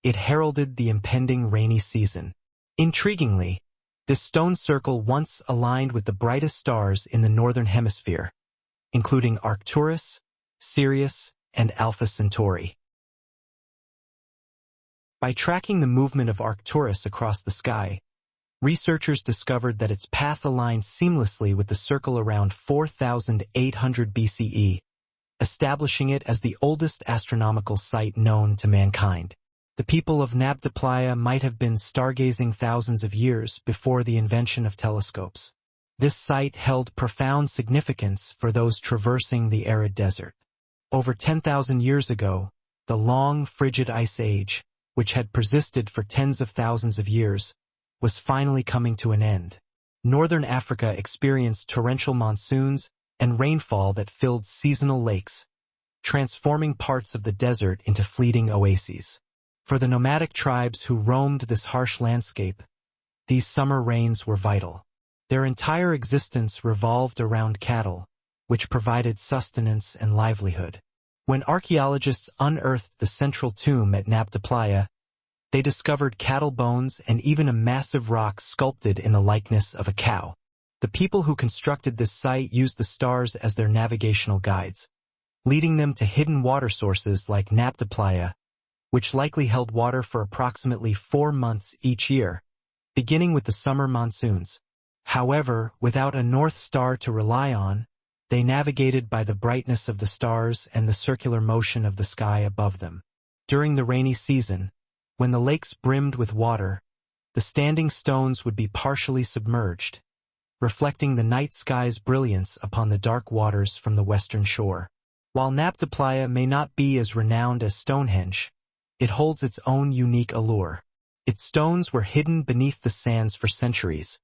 it heralded the impending rainy season. Intriguingly, this stone circle once aligned with the brightest stars in the northern hemisphere, including Arcturus, Sirius, and Alpha Centauri. By tracking the movement of Arcturus across the sky, researchers discovered that its path aligned seamlessly with the circle around 4,800 BCE, establishing it as the oldest astronomical site known to mankind. The people of Nabta Playa might have been stargazing thousands of years before the invention of telescopes. This site held profound significance for those traversing the arid desert. Over 10,000 years ago, the long, frigid ice age, which had persisted for tens of thousands of years, was finally coming to an end. Northern Africa experienced torrential monsoons and rainfall that filled seasonal lakes, transforming parts of the desert into fleeting oases. For the nomadic tribes who roamed this harsh landscape, these summer rains were vital. Their entire existence revolved around cattle, which provided sustenance and livelihood. When archaeologists unearthed the central tomb at Nabta Playa, they discovered cattle bones and even a massive rock sculpted in the likeness of a cow. The people who constructed this site used the stars as their navigational guides, leading them to hidden water sources like Nabta Playa, which likely held water for approximately 4 months each year, beginning with the summer monsoons. However, without a North Star to rely on, they navigated by the brightness of the stars and the circular motion of the sky above them. During the rainy season, when the lakes brimmed with water, the standing stones would be partially submerged, reflecting the night sky's brilliance upon the dark waters from the western shore. While Nabta Playa may not be as renowned as Stonehenge, it holds its own unique allure. Its stones were hidden beneath the sands for centuries,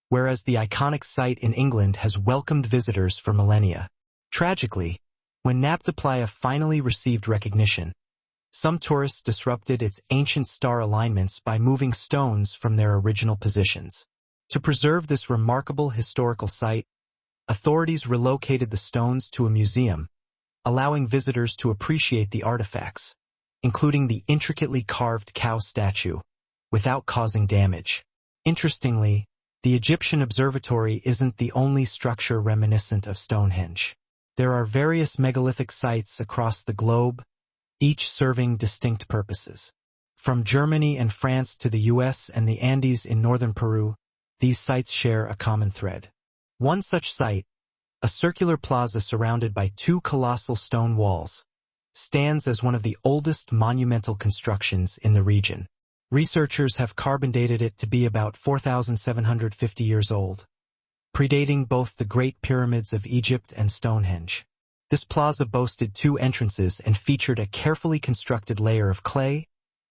whereas the iconic site in England has welcomed visitors for millennia. Tragically, when Nabta Playa finally received recognition, some tourists disrupted its ancient star alignments by moving stones from their original positions. To preserve this remarkable historical site, authorities relocated the stones to a museum, allowing visitors to appreciate the artifacts, including the intricately carved cow statue, without causing damage. Interestingly, The Egyptian observatory isn't the only structure reminiscent of Stonehenge. There are various megalithic sites across the globe, each serving distinct purposes. From Germany and France to the US and the Andes in northern Peru, these sites share a common thread. One such site, a circular plaza surrounded by two colossal stone walls, stands as one of the oldest monumental constructions in the region. Researchers have carbon dated it to be about 4,750 years old, predating both the Great Pyramids of Egypt and Stonehenge. This plaza boasted two entrances and featured a carefully constructed layer of clay,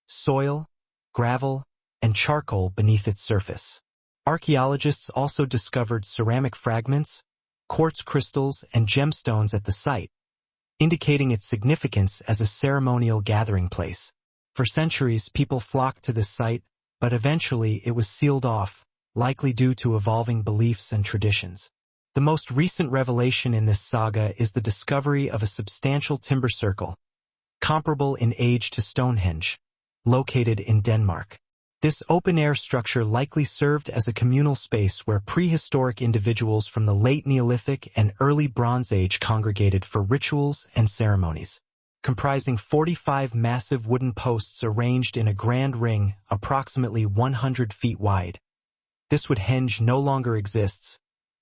soil, gravel, and charcoal beneath its surface. Archaeologists also discovered ceramic fragments, quartz crystals, and gemstones at the site, indicating its significance as a ceremonial gathering place. For centuries, people flocked to this site, but eventually it was sealed off, likely due to evolving beliefs and traditions. The most recent revelation in this saga is the discovery of a substantial timber circle, comparable in age to Stonehenge, located in Denmark. This open-air structure likely served as a communal space where prehistoric individuals from the late Neolithic and early Bronze Age congregated for rituals and ceremonies. Comprising 45 massive wooden posts arranged in a grand ring approximately 100 feet wide. This Woodhenge no longer exists,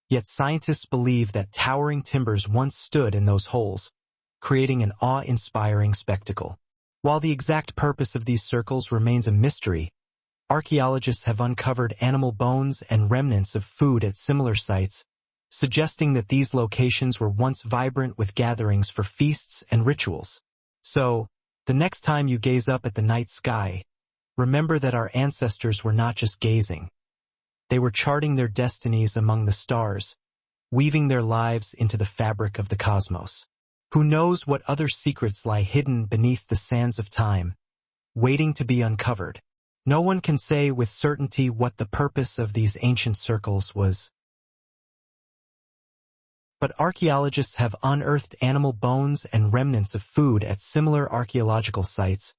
yet scientists believe that towering timbers once stood in those holes, creating an awe-inspiring spectacle. While the exact purpose of these circles remains a mystery, archaeologists have uncovered animal bones and remnants of food at similar sites, suggesting that these locations were once vibrant with gatherings for feasts and rituals. So, the next time you gaze up at the night sky, remember that our ancestors were not just gazing. They were charting their destinies among the stars, weaving their lives into the fabric of the cosmos. Who knows what other secrets lie hidden beneath the sands of time, waiting to be uncovered? No one can say with certainty what the purpose of these ancient circles was. But archaeologists have unearthed animal bones and remnants of food at similar archaeological sites,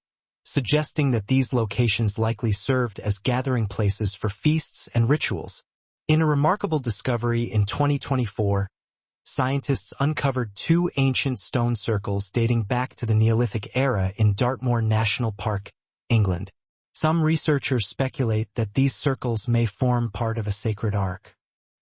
suggesting that these locations likely served as gathering places for feasts and rituals. In a remarkable discovery in 2024, scientists uncovered two ancient stone circles dating back to the Neolithic era in Dartmoor National Park, England. Some researchers speculate that these circles may form part of a sacred ark.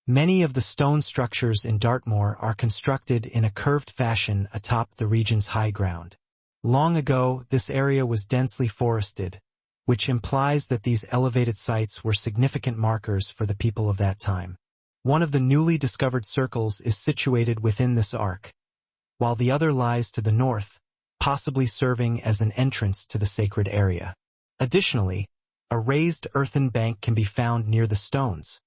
Many of the stone structures in Dartmoor are constructed in a curved fashion atop the region's high ground. Long ago, this area was densely forested, which implies that these elevated sites were significant markers for the people of that time. One of the newly discovered circles is situated within this ark, while the other lies to the north, possibly serving as an entrance to the sacred area. Additionally, a raised earthen bank can be found near the stones,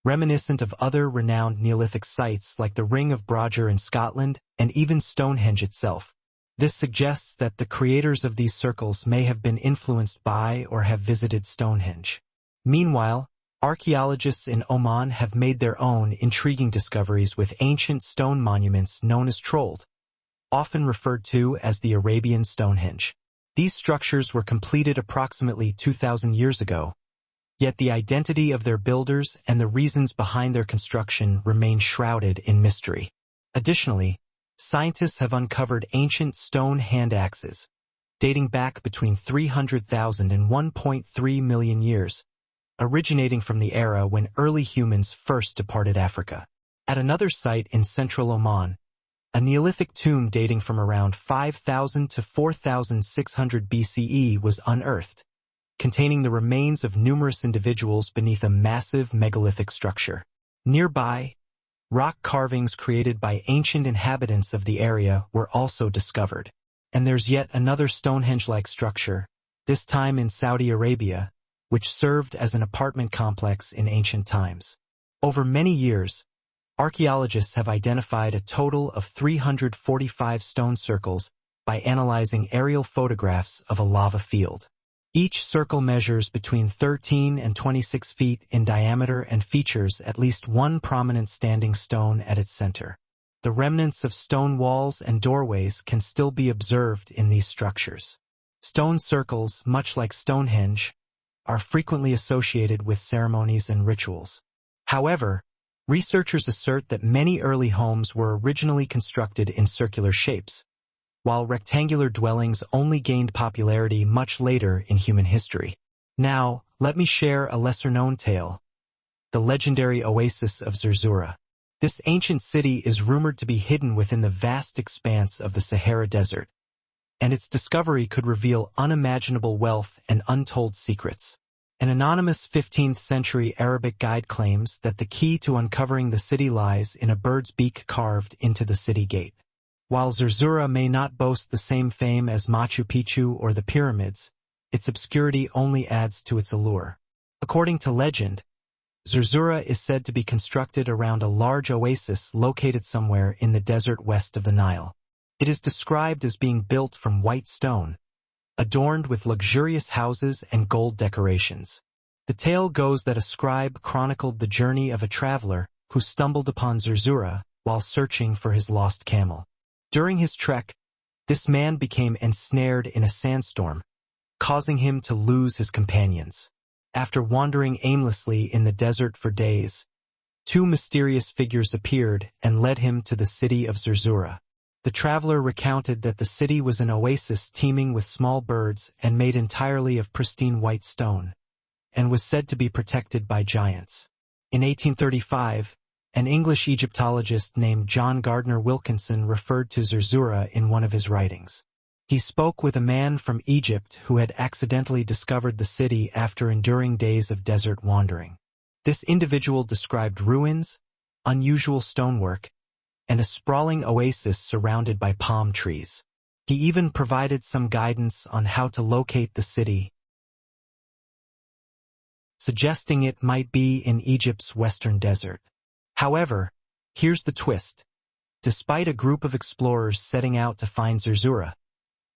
reminiscent of other renowned Neolithic sites like the Ring of Brodger in Scotland and even Stonehenge itself. This suggests that the creators of these circles may have been influenced by or have visited Stonehenge. Meanwhile, archaeologists in Oman have made their own intriguing discoveries with ancient stone monuments known as trolled, often referred to as the Arabian Stonehenge. These structures were completed approximately 2,000 years ago, yet the identity of their builders and the reasons behind their construction remain shrouded in mystery. Additionally, scientists have uncovered ancient stone hand axes, dating back between 300,000 and 1.3 million years, originating from the era when early humans first departed Africa. At another site in central Oman, a Neolithic tomb dating from around 5,000 to 4,600 BCE was unearthed, containing the remains of numerous individuals beneath a massive megalithic structure. Nearby, rock carvings created by ancient inhabitants of the area were also discovered. And there's yet another Stonehenge-like structure, this time in Saudi Arabia, which served as an apartment complex in ancient times. Over many years, archaeologists have identified a total of 345 stone circles by analyzing aerial photographs of a lava field. Each circle measures between 13 and 26 feet in diameter and features at least one prominent standing stone at its center. The remnants of stone walls and doorways can still be observed in these structures. Stone circles, much like Stonehenge, are frequently associated with ceremonies and rituals. However, researchers assert that many early homes were originally constructed in circular shapes, while rectangular dwellings only gained popularity much later in human history. Now, let me share a lesser-known tale, the legendary oasis of Zerzura. This ancient city is rumored to be hidden within the vast expanse of the Sahara Desert, and its discovery could reveal unimaginable wealth and untold secrets. An anonymous 15th-century Arabic guide claims that the key to uncovering the city lies in a bird's beak carved into the city gate. While Zerzura may not boast the same fame as Machu Picchu or the pyramids, its obscurity only adds to its allure. According to legend, Zerzura is said to be constructed around a large oasis located somewhere in the desert west of the Nile. It is described as being built from white stone, adorned with luxurious houses and gold decorations. The tale goes that a scribe chronicled the journey of a traveler who stumbled upon Zerzura while searching for his lost camel. During his trek, this man became ensnared in a sandstorm, causing him to lose his companions. After wandering aimlessly in the desert for days, two mysterious figures appeared and led him to the city of Zerzura. The traveler recounted that the city was an oasis teeming with small birds and made entirely of pristine white stone, and was said to be protected by giants. In 1835, an English Egyptologist named John Gardner Wilkinson referred to Zerzura in one of his writings. He spoke with a man from Egypt who had accidentally discovered the city after enduring days of desert wandering. This individual described ruins, unusual stonework, and a sprawling oasis surrounded by palm trees. He even provided some guidance on how to locate the city, suggesting it might be in Egypt's western desert. However, here's the twist. Despite a group of explorers setting out to find Zerzura,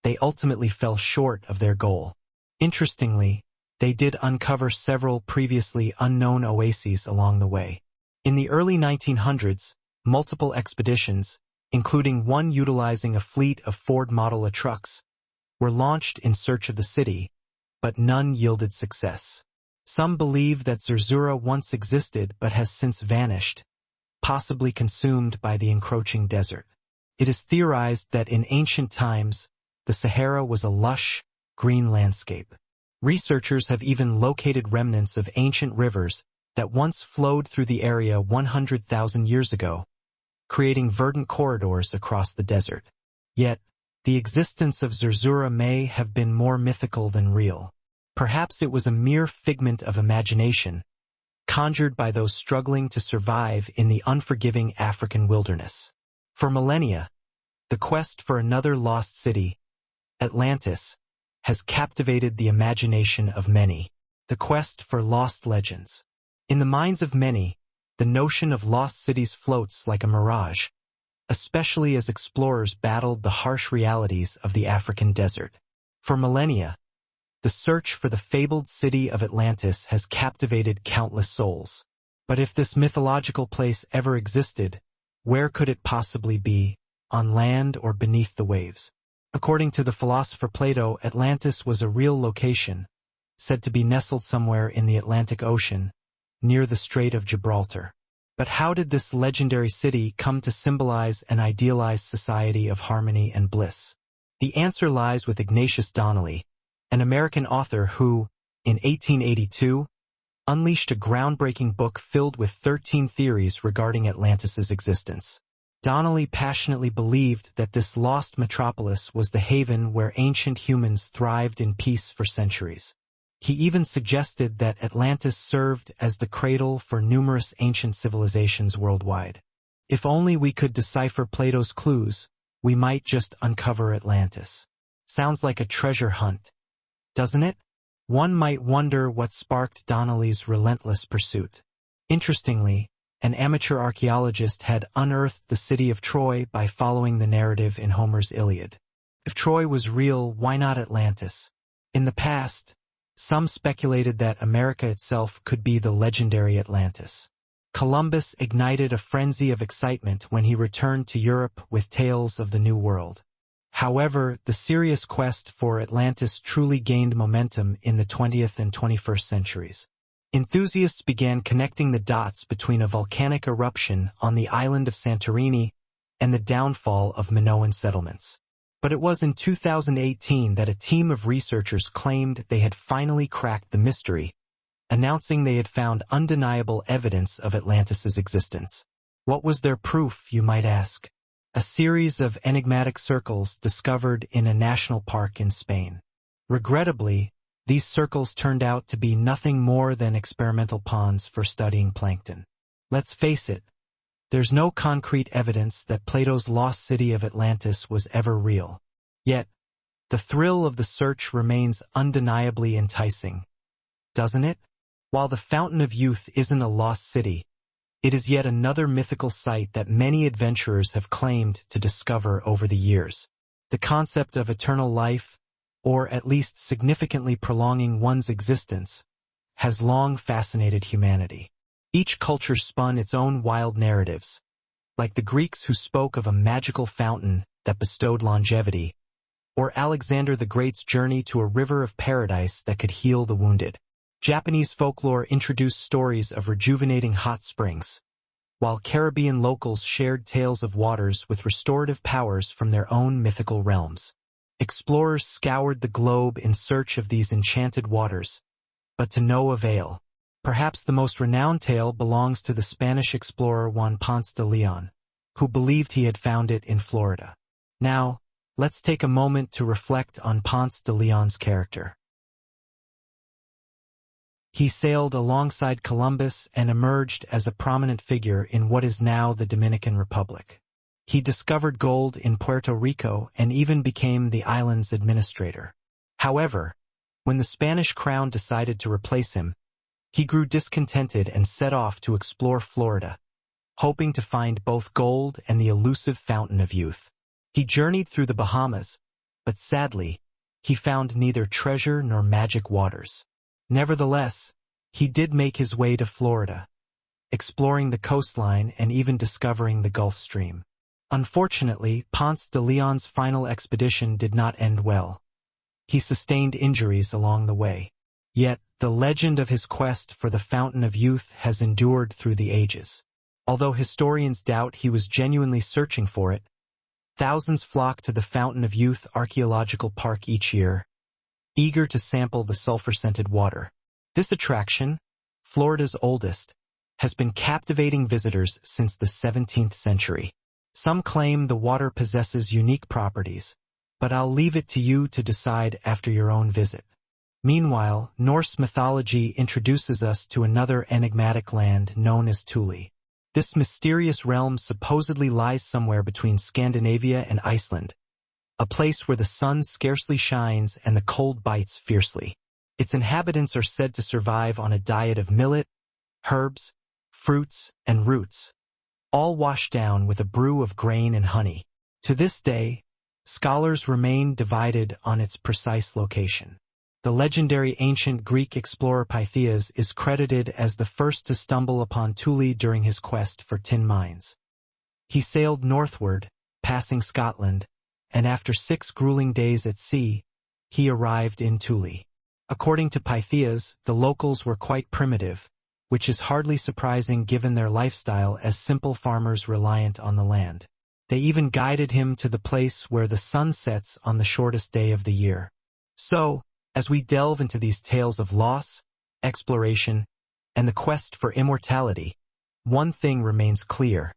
they ultimately fell short of their goal. Interestingly, they did uncover several previously unknown oases along the way. In the early 1900s, multiple expeditions, including one utilizing a fleet of Ford Model trucks, were launched in search of the city, but none yielded success. Some believe that Zerzura once existed but has since vanished, possibly consumed by the encroaching desert. It is theorized that in ancient times, the Sahara was a lush, green landscape. Researchers have even located remnants of ancient rivers that once flowed through the area 100,000 years ago, creating verdant corridors across the desert. Yet, the existence of Zerzura may have been more mythical than real. Perhaps it was a mere figment of imagination, conjured by those struggling to survive in the unforgiving African wilderness. For millennia, the quest for another lost city, Atlantis, has captivated the imagination of many. The quest for lost legends. In the minds of many, the notion of lost cities floats like a mirage, especially as explorers battled the harsh realities of the African desert. For millennia, the search for the fabled city of Atlantis has captivated countless souls. But if this mythological place ever existed, where could it possibly be, on land or beneath the waves? According to the philosopher Plato, Atlantis was a real location, said to be nestled somewhere in the Atlantic Ocean, near the Strait of Gibraltar. But how did this legendary city come to symbolize an idealized society of harmony and bliss? The answer lies with Ignatius Donnelly, an American author who, in 1882, unleashed a groundbreaking book filled with 13 theories regarding Atlantis's existence. Donnelly passionately believed that this lost metropolis was the haven where ancient humans thrived in peace for centuries. He even suggested that Atlantis served as the cradle for numerous ancient civilizations worldwide. If only we could decipher Plato's clues, we might just uncover Atlantis. Sounds like a treasure hunt, doesn't it? One might wonder what sparked Donnelly's relentless pursuit. Interestingly, an amateur archaeologist had unearthed the city of Troy by following the narrative in Homer's Iliad. If Troy was real, why not Atlantis? In the past, some speculated that America itself could be the legendary Atlantis. Columbus ignited a frenzy of excitement when he returned to Europe with tales of the New World. However, the serious quest for Atlantis truly gained momentum in the 20th and 21st centuries. Enthusiasts began connecting the dots between a volcanic eruption on the island of Santorini and the downfall of Minoan settlements. But it was in 2018 that a team of researchers claimed they had finally cracked the mystery, announcing they had found undeniable evidence of Atlantis' existence. What was their proof, you might ask? A series of enigmatic circles discovered in a national park in Spain. Regrettably, these circles turned out to be nothing more than experimental ponds for studying plankton. Let's face it, there's no concrete evidence that Plato's lost city of Atlantis was ever real. Yet, the thrill of the search remains undeniably enticing, doesn't it? While the Fountain of Youth isn't a lost city, it is yet another mythical site that many adventurers have claimed to discover over the years. The concept of eternal life, or at least significantly prolonging one's existence, has long fascinated humanity. Each culture spun its own wild narratives, like the Greeks who spoke of a magical fountain that bestowed longevity, or Alexander the Great's journey to a river of paradise that could heal the wounded. Japanese folklore introduced stories of rejuvenating hot springs, while Caribbean locals shared tales of waters with restorative powers from their own mythical realms. Explorers scoured the globe in search of these enchanted waters, but to no avail. Perhaps the most renowned tale belongs to the Spanish explorer Juan Ponce de Leon, who believed he had found it in Florida. Now, let's take a moment to reflect on Ponce de Leon's character. He sailed alongside Columbus and emerged as a prominent figure in what is now the Dominican Republic. He discovered gold in Puerto Rico and even became the island's administrator. However, when the Spanish crown decided to replace him, he grew discontented and set off to explore Florida, hoping to find both gold and the elusive Fountain of Youth. He journeyed through the Bahamas, but sadly, he found neither treasure nor magic waters. Nevertheless, he did make his way to Florida, exploring the coastline and even discovering the Gulf Stream. Unfortunately, Ponce de Leon's final expedition did not end well. He sustained injuries along the way. Yet, the legend of his quest for the Fountain of Youth has endured through the ages. Although historians doubt he was genuinely searching for it, thousands flock to the Fountain of Youth Archaeological Park each year, eager to sample the sulfur-scented water. This attraction, Florida's oldest, has been captivating visitors since the 17th century. Some claim the water possesses unique properties, but I'll leave it to you to decide after your own visit. Meanwhile, Norse mythology introduces us to another enigmatic land known as Thule. This mysterious realm supposedly lies somewhere between Scandinavia and Iceland, a place where the sun scarcely shines and the cold bites fiercely. Its inhabitants are said to survive on a diet of millet, herbs, fruits, and roots, all washed down with a brew of grain and honey. To this day, scholars remain divided on its precise location. The legendary ancient Greek explorer Pytheas is credited as the first to stumble upon Thule during his quest for tin mines. He sailed northward, passing Scotland, and after 6 grueling days at sea, he arrived in Thule. According to Pytheas, the locals were quite primitive, which is hardly surprising given their lifestyle as simple farmers reliant on the land. They even guided him to the place where the sun sets on the shortest day of the year. So, as we delve into these tales of loss, exploration, and the quest for immortality, one thing remains clear.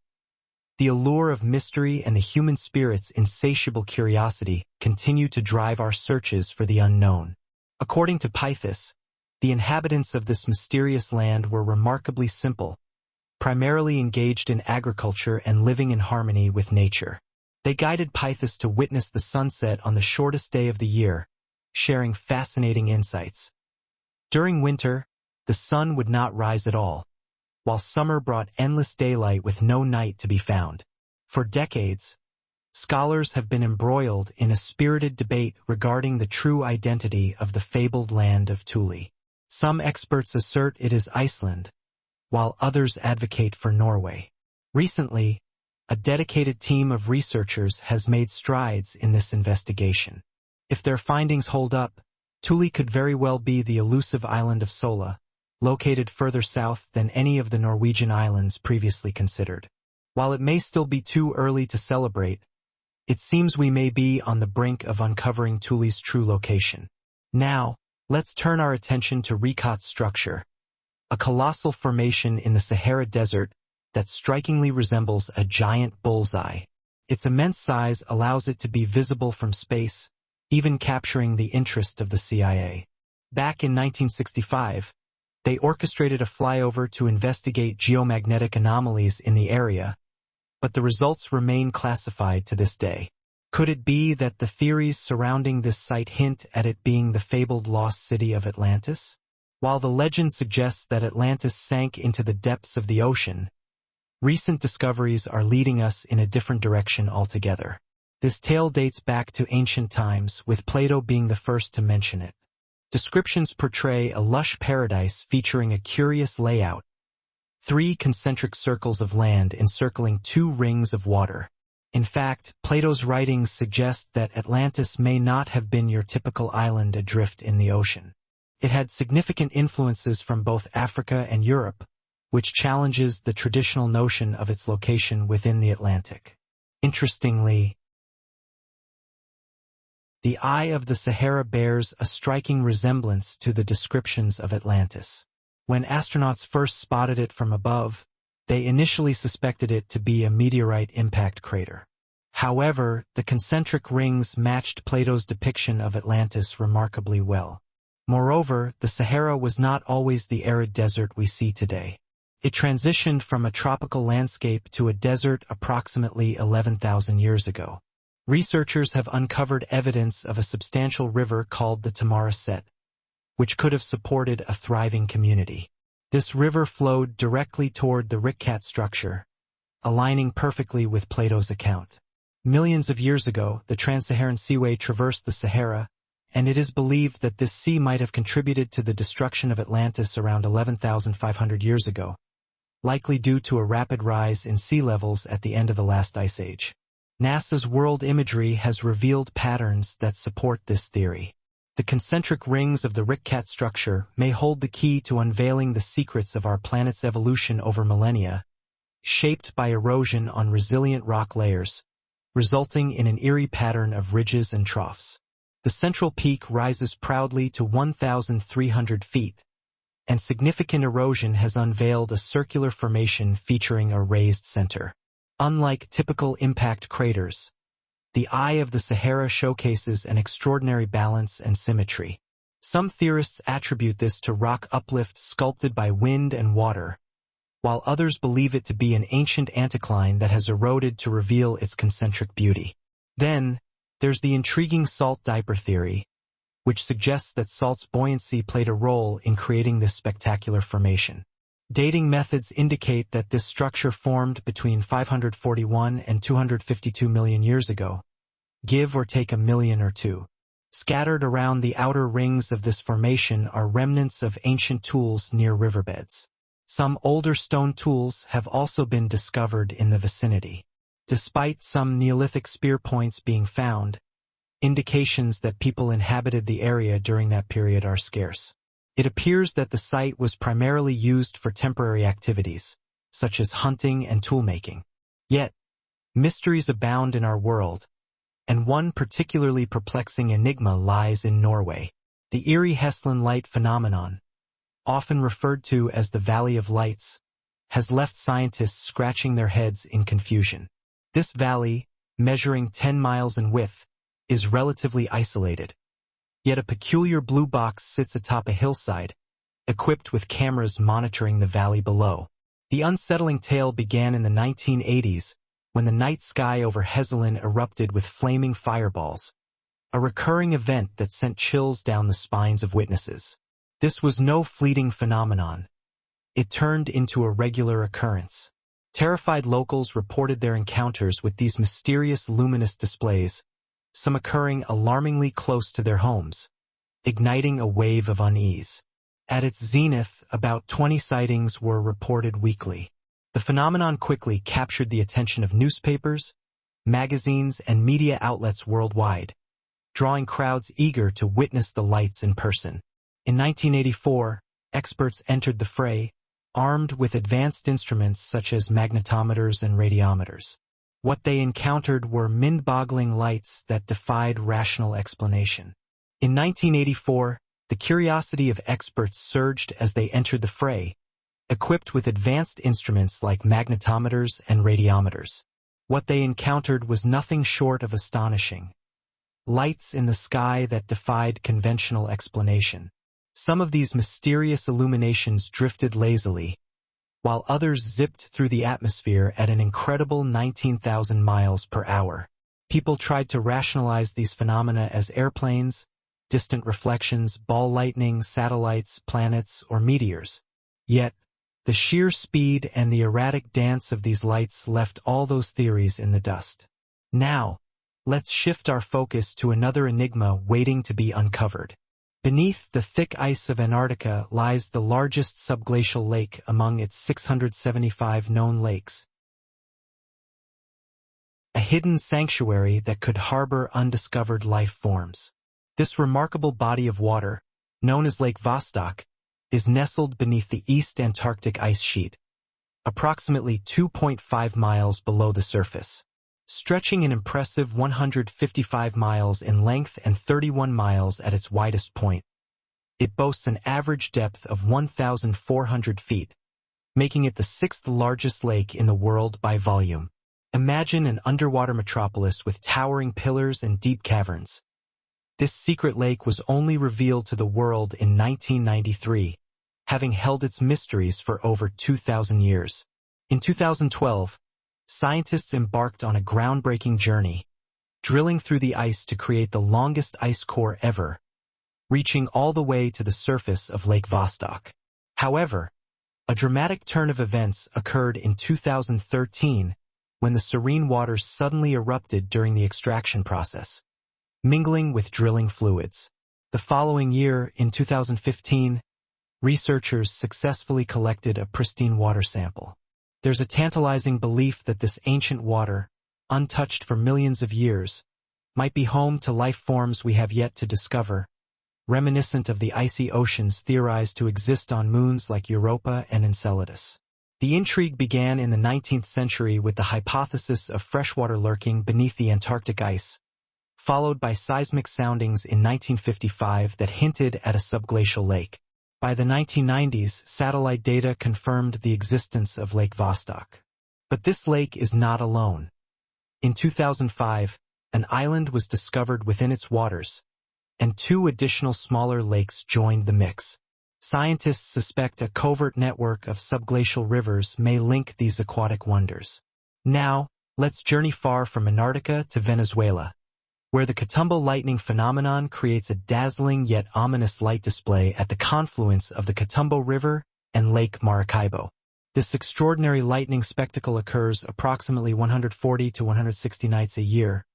The allure of mystery and the human spirit's insatiable curiosity continue to drive our searches for the unknown. According to Pytheas, the inhabitants of this mysterious land were remarkably simple, primarily engaged in agriculture and living in harmony with nature. They guided Pytheas to witness the sunset on the shortest day of the year, sharing fascinating insights. During winter, the sun would not rise at all, while summer brought endless daylight with no night to be found. For decades, scholars have been embroiled in a spirited debate regarding the true identity of the fabled land of Thule. Some experts assert it is Iceland, while others advocate for Norway. Recently, a dedicated team of researchers has made strides in this investigation. If their findings hold up, Thule could very well be the elusive island of Sola, located further south than any of the Norwegian islands previously considered. While it may still be too early to celebrate, it seems we may be on the brink of uncovering Thule's true location. Now, let's turn our attention to Rekot's structure, a colossal formation in the Sahara Desert that strikingly resembles a giant bullseye. Its immense size allows it to be visible from space, even capturing the interest of the CIA. Back in 1965, they orchestrated a flyover to investigate geomagnetic anomalies in the area, but the results remain classified to this day. Could it be that the theories surrounding this site hint at it being the fabled lost city of Atlantis? While the legend suggests that Atlantis sank into the depths of the ocean, recent discoveries are leading us in a different direction altogether. This tale dates back to ancient times, with Plato being the first to mention it. Descriptions portray a lush paradise featuring a curious layout, 3 concentric circles of land encircling 2 rings of water. In fact, Plato's writings suggest that Atlantis may not have been your typical island adrift in the ocean. It had significant influences from both Africa and Europe, which challenges the traditional notion of its location within the Atlantic. Interestingly, the Eye of the Sahara bears a striking resemblance to the descriptions of Atlantis. When astronauts first spotted it from above, they initially suspected it to be a meteorite impact crater. However, the concentric rings matched Plato's depiction of Atlantis remarkably well. Moreover, the Sahara was not always the arid desert we see today. It transitioned from a tropical landscape to a desert approximately 11,000 years ago. Researchers have uncovered evidence of a substantial river called the Tamara Set, which could have supported a thriving community. This river flowed directly toward the Rekot structure, aligning perfectly with Plato's account. Millions of years ago, the Trans-Saharan Seaway traversed the Sahara, and it is believed that this sea might have contributed to the destruction of Atlantis around 11,500 years ago, likely due to a rapid rise in sea levels at the end of the last ice age. NASA's world imagery has revealed patterns that support this theory. The concentric rings of the Rekot structure may hold the key to unveiling the secrets of our planet's evolution over millennia, shaped by erosion on resilient rock layers, resulting in an eerie pattern of ridges and troughs. The central peak rises proudly to 1,300 feet, and significant erosion has unveiled a circular formation featuring a raised center. Unlike typical impact craters, the Eye of the Sahara showcases an extraordinary balance and symmetry. Some theorists attribute this to rock uplift sculpted by wind and water, while others believe it to be an ancient anticline that has eroded to reveal its concentric beauty. Then, there's the intriguing salt diaper theory, which suggests that salt's buoyancy played a role in creating this spectacular formation. Dating methods indicate that this structure formed between 541 and 252 million years ago, give or take a million or two. Scattered around the outer rings of this formation are remnants of ancient tools near riverbeds. Some older stone tools have also been discovered in the vicinity. Despite some Neolithic spear points being found, indications that people inhabited the area during that period are scarce. It appears that the site was primarily used for temporary activities, such as hunting and toolmaking. Yet, mysteries abound in our world, and one particularly perplexing enigma lies in Norway. The eerie Hessland Light phenomenon, often referred to as the Valley of Lights, has left scientists scratching their heads in confusion. This valley, measuring 10 miles in width, is relatively isolated. Yet a peculiar blue box sits atop a hillside, equipped with cameras monitoring the valley below. The unsettling tale began in the 1980s, when the night sky over Hessland erupted with flaming fireballs, a recurring event that sent chills down the spines of witnesses. This was no fleeting phenomenon. It turned into a regular occurrence. Terrified locals reported their encounters with these mysterious luminous displays, some occurring alarmingly close to their homes, igniting a wave of unease. At its zenith, about 20 sightings were reported weekly. The phenomenon quickly captured the attention of newspapers, magazines, and media outlets worldwide, drawing crowds eager to witness the lights in person. In 1984, experts entered the fray, armed with advanced instruments such as magnetometers and radiometers. What they encountered were mind-boggling lights that defied rational explanation. In 1984, the curiosity of experts surged as they entered the fray, equipped with advanced instruments like magnetometers and radiometers. What they encountered was nothing short of astonishing. Lights in the sky that defied conventional explanation. Some of these mysterious illuminations drifted lazily, while others zipped through the atmosphere at an incredible 19,000 miles per hour. People tried to rationalize these phenomena as airplanes, distant reflections, ball lightning, satellites, planets, or meteors. Yet, the sheer speed and the erratic dance of these lights left all those theories in the dust. Now, let's shift our focus to another enigma waiting to be uncovered. Beneath the thick ice of Antarctica lies the largest subglacial lake among its 675 known lakes. A hidden sanctuary that could harbor undiscovered life forms. This remarkable body of water, known as Lake Vostok, is nestled beneath the East Antarctic ice sheet, approximately 2.5 miles below the surface. Stretching an impressive 155 miles in length and 31 miles at its widest point. It boasts an average depth of 1,400 feet, making it the sixth largest lake in the world by volume. Imagine an underwater metropolis with towering pillars and deep caverns. This secret lake was only revealed to the world in 1993, having held its mysteries for over 2,000 years. In 2012, scientists embarked on a groundbreaking journey, drilling through the ice to create the longest ice core ever, reaching all the way to the surface of Lake Vostok. However, a dramatic turn of events occurred in 2013 when the serene waters suddenly erupted during the extraction process, mingling with drilling fluids. The following year, in 2015, researchers successfully collected a pristine water sample. There's a tantalizing belief that this ancient water, untouched for millions of years, might be home to life forms we have yet to discover, reminiscent of the icy oceans theorized to exist on moons like Europa and Enceladus. The intrigue began in the 19th century with the hypothesis of freshwater lurking beneath the Antarctic ice, followed by seismic soundings in 1955 that hinted at a subglacial lake. By the 1990s, satellite data confirmed the existence of Lake Vostok. But this lake is not alone. In 2005, an island was discovered within its waters, and two additional smaller lakes joined the mix. Scientists suspect a covert network of subglacial rivers may link these aquatic wonders. Now, let's journey far from Antarctica to Venezuela, where the Catumbal lightning phenomenon creates a dazzling yet ominous light display at the confluence of the Catumbal River and Lake Maracaibo. This extraordinary lightning spectacle occurs approximately 140 to 160 nights a year,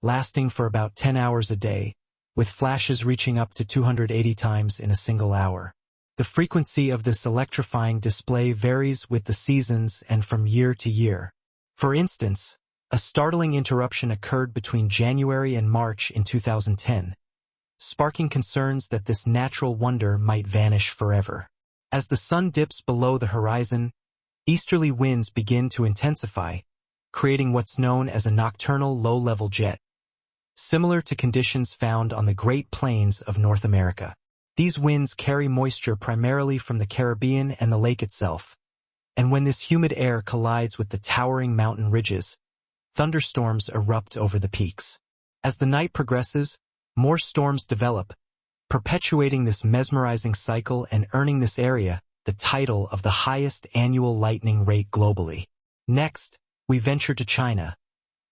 lasting for about 10 hours a day, with flashes reaching up to 280 times in a single hour. The frequency of this electrifying display varies with the seasons and from year to year. For instance, a startling interruption occurred between January and March in 2010, sparking concerns that this natural wonder might vanish forever. As the sun dips below the horizon, easterly winds begin to intensify, creating what's known as a nocturnal low-level jet, similar to conditions found on the Great Plains of North America. These winds carry moisture primarily from the Caribbean and the lake itself, and when this humid air collides with the towering mountain ridges, thunderstorms erupt over the peaks. As the night progresses, more storms develop, perpetuating this mesmerizing cycle and earning this area the title of the highest annual lightning rate globally. Next, we venture to China,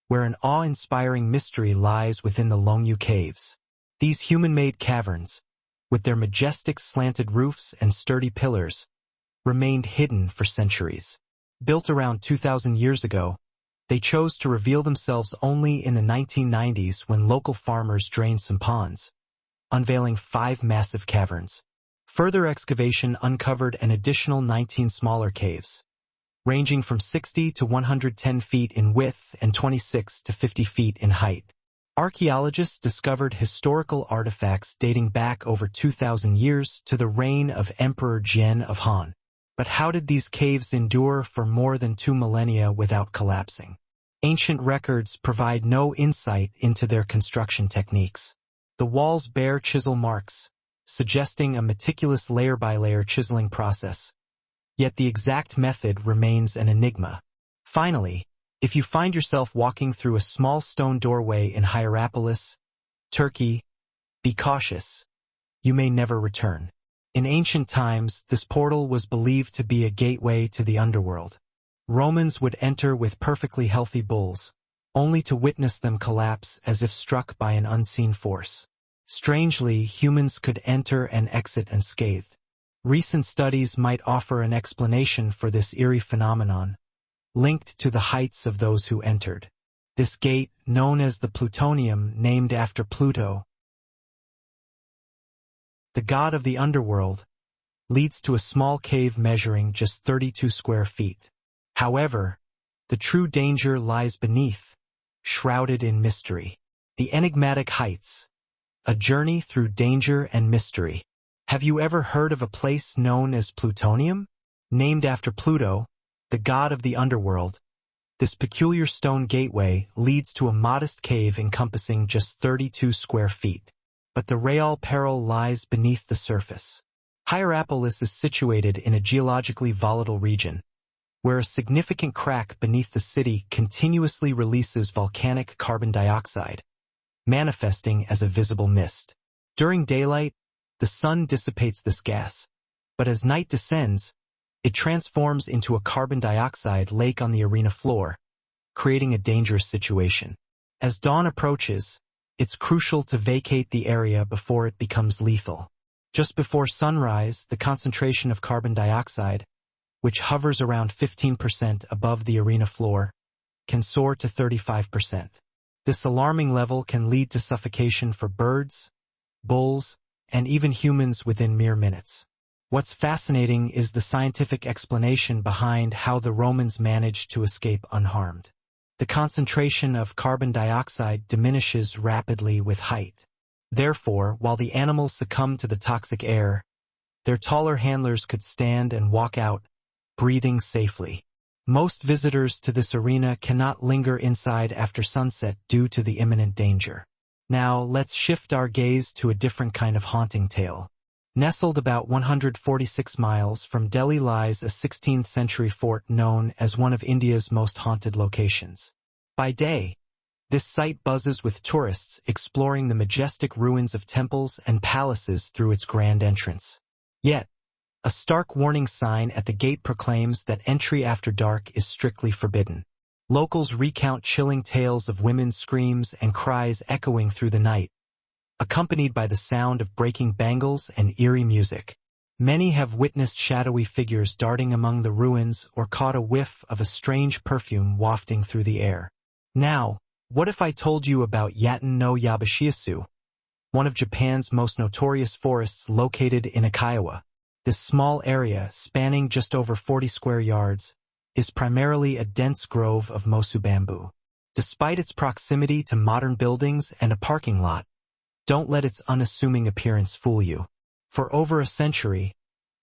where an awe-inspiring mystery lies within the Longyu Caves. These human-made caverns, with their majestic slanted roofs and sturdy pillars, remained hidden for centuries. Built around 2,000 years ago, they chose to reveal themselves only in the 1990s when local farmers drained some ponds, unveiling 5 massive caverns. Further excavation uncovered an additional 19 smaller caves, ranging from 60 to 110 feet in width and 26 to 50 feet in height. Archaeologists discovered historical artifacts dating back over 2,000 years to the reign of Emperor Jian of Han. But how did these caves endure for more than 2 millennia without collapsing? Ancient records provide no insight into their construction techniques. The walls bear chisel marks, suggesting a meticulous layer-by-layer chiseling process. Yet the exact method remains an enigma. Finally, if you find yourself walking through a small stone doorway in Hierapolis, Turkey, be cautious. You may never return. In ancient times, this portal was believed to be a gateway to the underworld. Romans would enter with perfectly healthy bulls, only to witness them collapse as if struck by an unseen force. Strangely, humans could enter and exit unscathed. Recent studies might offer an explanation for this eerie phenomenon, linked to the heights of those who entered. This gate, known as the Plutonium, named after Pluto, the god of the underworld, leads to a small cave measuring just 32 square feet. However, the true danger lies beneath, shrouded in mystery. The enigmatic heights, a journey through danger and mystery. Have you ever heard of a place known as Plutonium? Named after Pluto, the god of the underworld, this peculiar stone gateway leads to a modest cave encompassing just 32 square feet. But the real peril lies beneath the surface. Hierapolis is situated in a geologically volatile region, where a significant crack beneath the city continuously releases volcanic carbon dioxide, manifesting as a visible mist. During daylight, the sun dissipates this gas, but as night descends, it transforms into a carbon dioxide lake on the arena floor, creating a dangerous situation. As dawn approaches, it's crucial to vacate the area before it becomes lethal. Just before sunrise, the concentration of carbon dioxide, which hovers around 15% above the arena floor, can soar to 35%. This alarming level can lead to suffocation for birds, bulls, and even humans within mere minutes. What's fascinating is the scientific explanation behind how the Romans managed to escape unharmed. The concentration of carbon dioxide diminishes rapidly with height. Therefore, while the animals succumb to the toxic air, their taller handlers could stand and walk out, breathing safely. Most visitors to this arena cannot linger inside after sunset due to the imminent danger. Now, let's shift our gaze to a different kind of haunting tale. Nestled about 146 miles from Delhi lies a 16th-century fort known as one of India's most haunted locations. By day, this site buzzes with tourists exploring the majestic ruins of temples and palaces through its grand entrance. Yet, a stark warning sign at the gate proclaims that entry after dark is strictly forbidden. Locals recount chilling tales of women's screams and cries echoing through the night, accompanied by the sound of breaking bangles and eerie music. Many have witnessed shadowy figures darting among the ruins or caught a whiff of a strange perfume wafting through the air. Now, what if I told you about Yaten no Yabashiyasu, one of Japan's most notorious forests located in Okinawa? This small area, spanning just over 40 square yards, is primarily a dense grove of mosu bamboo. Despite its proximity to modern buildings and a parking lot, don't let its unassuming appearance fool you. For over a century,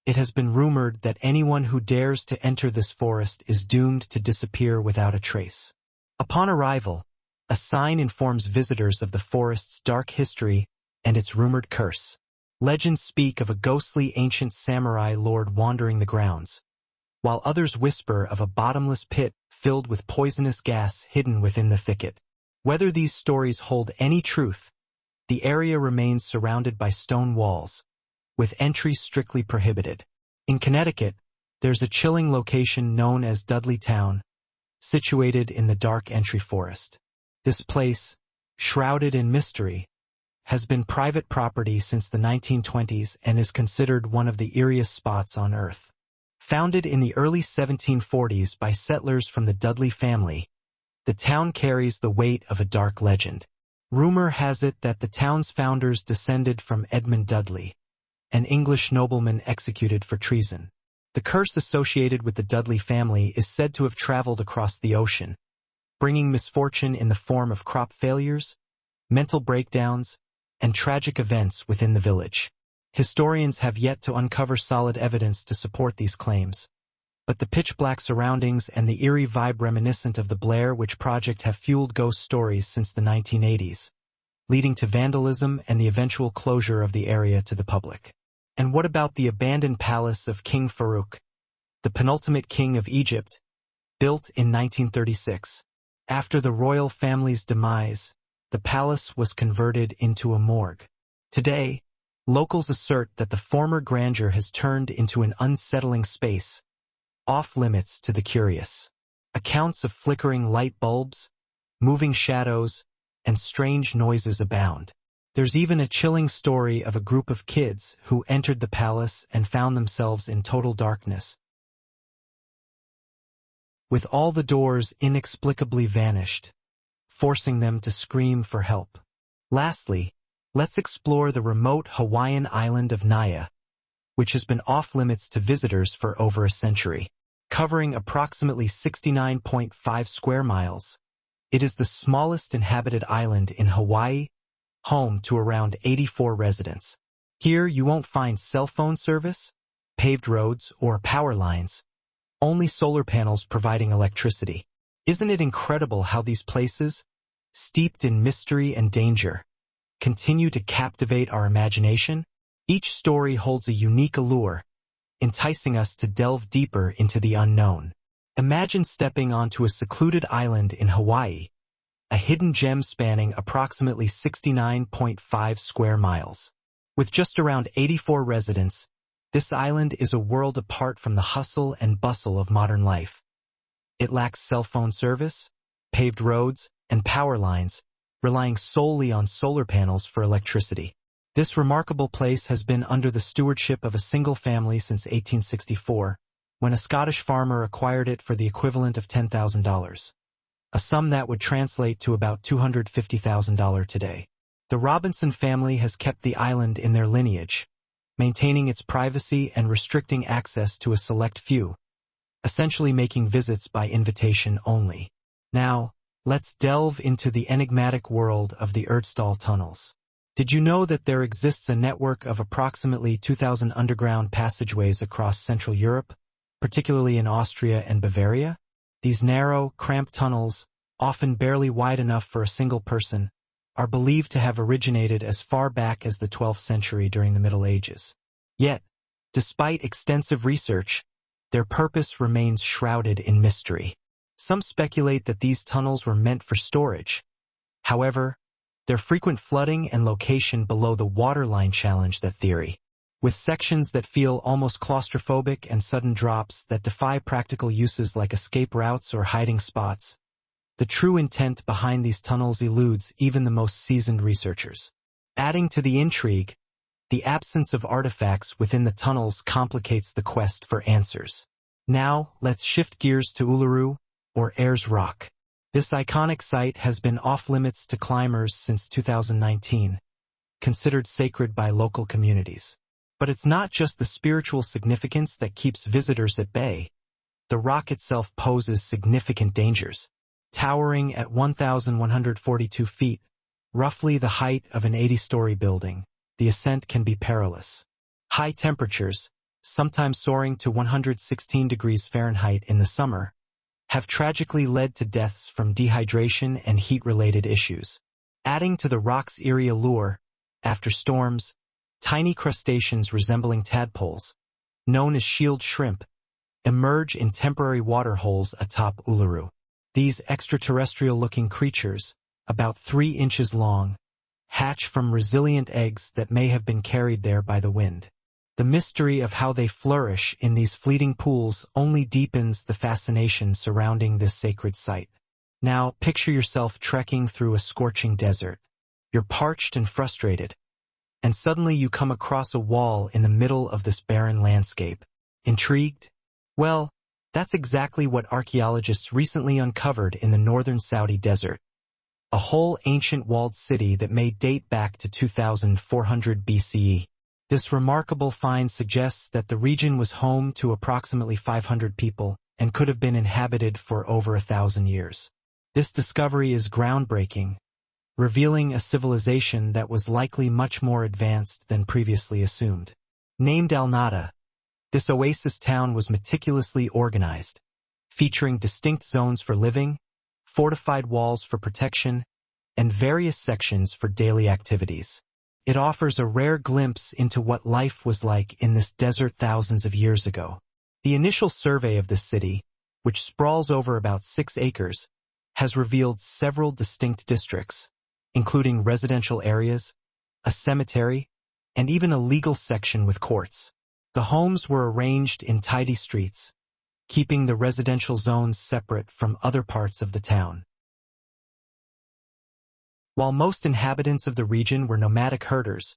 it has been rumored that anyone who dares to enter this forest is doomed to disappear without a trace. Upon arrival, a sign informs visitors of the forest's dark history and its rumored curse. Legends speak of a ghostly ancient samurai lord wandering the grounds, while others whisper of a bottomless pit filled with poisonous gas hidden within the thicket. Whether these stories hold any truth, the area remains surrounded by stone walls, with entry strictly prohibited. In Connecticut, there's a chilling location known as Dudley Town, situated in the dark entry forest. This place, shrouded in mystery, has been private property since the 1920s and is considered one of the eeriest spots on Earth. Founded in the early 1740s by settlers from the Dudley family, the town carries the weight of a dark legend. Rumor has it that the town's founders descended from Edmund Dudley, an English nobleman executed for treason. The curse associated with the Dudley family is said to have traveled across the ocean, bringing misfortune in the form of crop failures, mental breakdowns, and tragic events within the village. Historians have yet to uncover solid evidence to support these claims, but the pitch-black surroundings and the eerie vibe reminiscent of the Blair Witch Project have fueled ghost stories since the 1980s, leading to vandalism and the eventual closure of the area to the public. And what about the abandoned palace of King Farouk, the penultimate king of Egypt, built in 1936? After the royal family's demise, the palace was converted into a morgue. Today, locals assert that the former grandeur has turned into an unsettling space, off-limits to the curious. Accounts of flickering light bulbs, moving shadows, and strange noises abound. There's even a chilling story of a group of kids who entered the palace and found themselves in total darkness, with all the doors inexplicably vanished, forcing them to scream for help. Lastly, let's explore the remote Hawaiian island of Naya, which has been off-limits to visitors for over a century. Covering approximately 69.5 square miles, it is the smallest inhabited island in Hawaii, home to around 84 residents. Here you won't find cell phone service, paved roads, or power lines, only solar panels providing electricity. Isn't it incredible how these places, steeped in mystery and danger, continue to captivate our imagination? Each story holds a unique allure, enticing us to delve deeper into the unknown. Imagine stepping onto a secluded island in Hawaii, a hidden gem spanning approximately 69.5 square miles. With just around 84 residents, this island is a world apart from the hustle and bustle of modern life. It lacks cell phone service, paved roads, and power lines, relying solely on solar panels for electricity. This remarkable place has been under the stewardship of a single family since 1864, when a Scottish farmer acquired it for the equivalent of $10,000, a sum that would translate to about $250,000 today. The Robinson family has kept the island in their lineage, maintaining its privacy and restricting access to a select few, essentially making visits by invitation only. Now, let's delve into the enigmatic world of the Erdstal tunnels. Did you know that there exists a network of approximately 2,000 underground passageways across Central Europe, particularly in Austria and Bavaria? These narrow, cramped tunnels, often barely wide enough for a single person, are believed to have originated as far back as the 12th century during the Middle Ages. Yet, despite extensive research, their purpose remains shrouded in mystery. Some speculate that these tunnels were meant for storage. However, their frequent flooding and location below the waterline challenge that theory. With sections that feel almost claustrophobic and sudden drops that defy practical uses like escape routes or hiding spots, the true intent behind these tunnels eludes even the most seasoned researchers. Adding to the intrigue, the absence of artifacts within the tunnels complicates the quest for answers. Now, let's shift gears to Uluru, or Ayers Rock. This iconic site has been off-limits to climbers since 2019, considered sacred by local communities. But it's not just the spiritual significance that keeps visitors at bay. The rock itself poses significant dangers. Towering at 1,142 feet, roughly the height of an 80-story building, the ascent can be perilous. High temperatures, sometimes soaring to 116 degrees Fahrenheit in the summer, have tragically led to deaths from dehydration and heat-related issues. Adding to the rock's eerie allure, after storms, tiny crustaceans resembling tadpoles, known as shield shrimp, emerge in temporary water holes atop Uluru. These extraterrestrial-looking creatures, about 3 inches long, hatch from resilient eggs that may have been carried there by the wind. The mystery of how they flourish in these fleeting pools only deepens the fascination surrounding this sacred site. Now, picture yourself trekking through a scorching desert. You're parched and frustrated, and suddenly you come across a wall in the middle of this barren landscape. Intrigued? Well, that's exactly what archaeologists recently uncovered in the northern Saudi desert. A whole ancient walled city that may date back to 2400 BCE. This remarkable find suggests that the region was home to approximately 500 people and could have been inhabited for over 1,000 years. This discovery is groundbreaking, revealing a civilization that was likely much more advanced than previously assumed. Named Al Nahda, this oasis town was meticulously organized, featuring distinct zones for living, fortified walls for protection, and various sections for daily activities. It offers a rare glimpse into what life was like in this desert thousands of years ago. The initial survey of this city, which sprawls over about 6 acres, has revealed several distinct districts, including residential areas, a cemetery, and even a legal section with courts. The homes were arranged in tidy streets, keeping the residential zones separate from other parts of the town. While most inhabitants of the region were nomadic herders,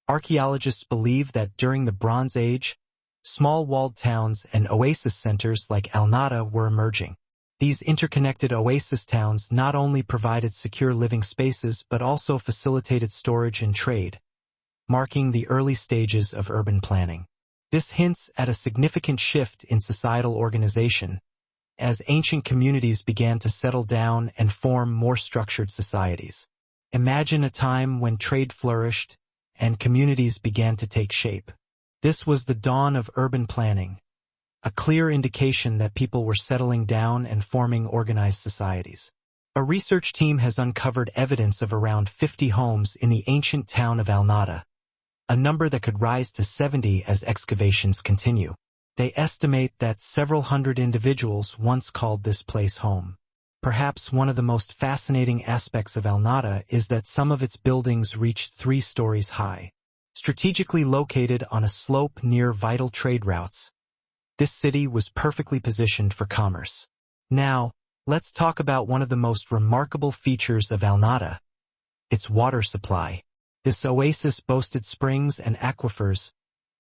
archaeologists believe that during the Bronze Age, small walled towns and oasis centers like Al Nahda were emerging. These interconnected oasis towns not only provided secure living spaces but also facilitated storage and trade, marking the early stages of urban planning. This hints at a significant shift in societal organization, as ancient communities began to settle down and form more structured societies. Imagine a time when trade flourished and communities began to take shape. This was the dawn of urban planning, a clear indication that people were settling down and forming organized societies. A research team has uncovered evidence of around 50 homes in the ancient town of Al Nahda, a number that could rise to 70 as excavations continue. They estimate that several hundred individuals once called this place home. Perhaps one of the most fascinating aspects of Al Nahda is that some of its buildings reached 3 stories high. Strategically located on a slope near vital trade routes, this city was perfectly positioned for commerce. Now, let's talk about one of the most remarkable features of Al Nahda, its water supply. This oasis boasted springs and aquifers,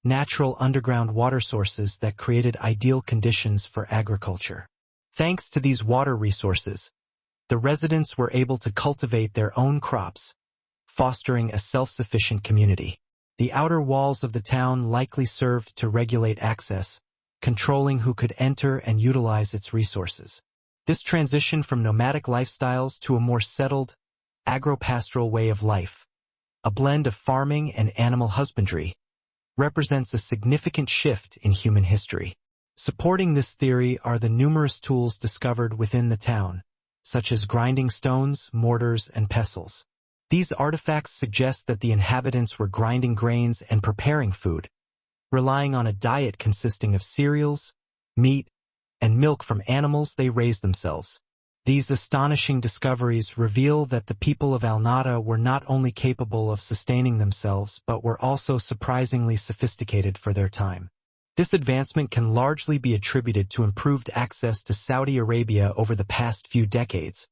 natural underground water sources that created ideal conditions for agriculture. Thanks to these water resources, the residents were able to cultivate their own crops, fostering a self-sufficient community. The outer walls of the town likely served to regulate access, controlling who could enter and utilize its resources. This transition from nomadic lifestyles to a more settled, agro-pastoral way of life, a blend of farming and animal husbandry, represents a significant shift in human history. Supporting this theory are the numerous tools discovered within the town, such as grinding stones, mortars, and pestles. These artifacts suggest that the inhabitants were grinding grains and preparing food, relying on a diet consisting of cereals, meat, and milk from animals they raised themselves. These astonishing discoveries reveal that the people of Al Nahda were not only capable of sustaining themselves but were also surprisingly sophisticated for their time. This advancement can largely be attributed to improved access to Saudi Arabia over the past few decades,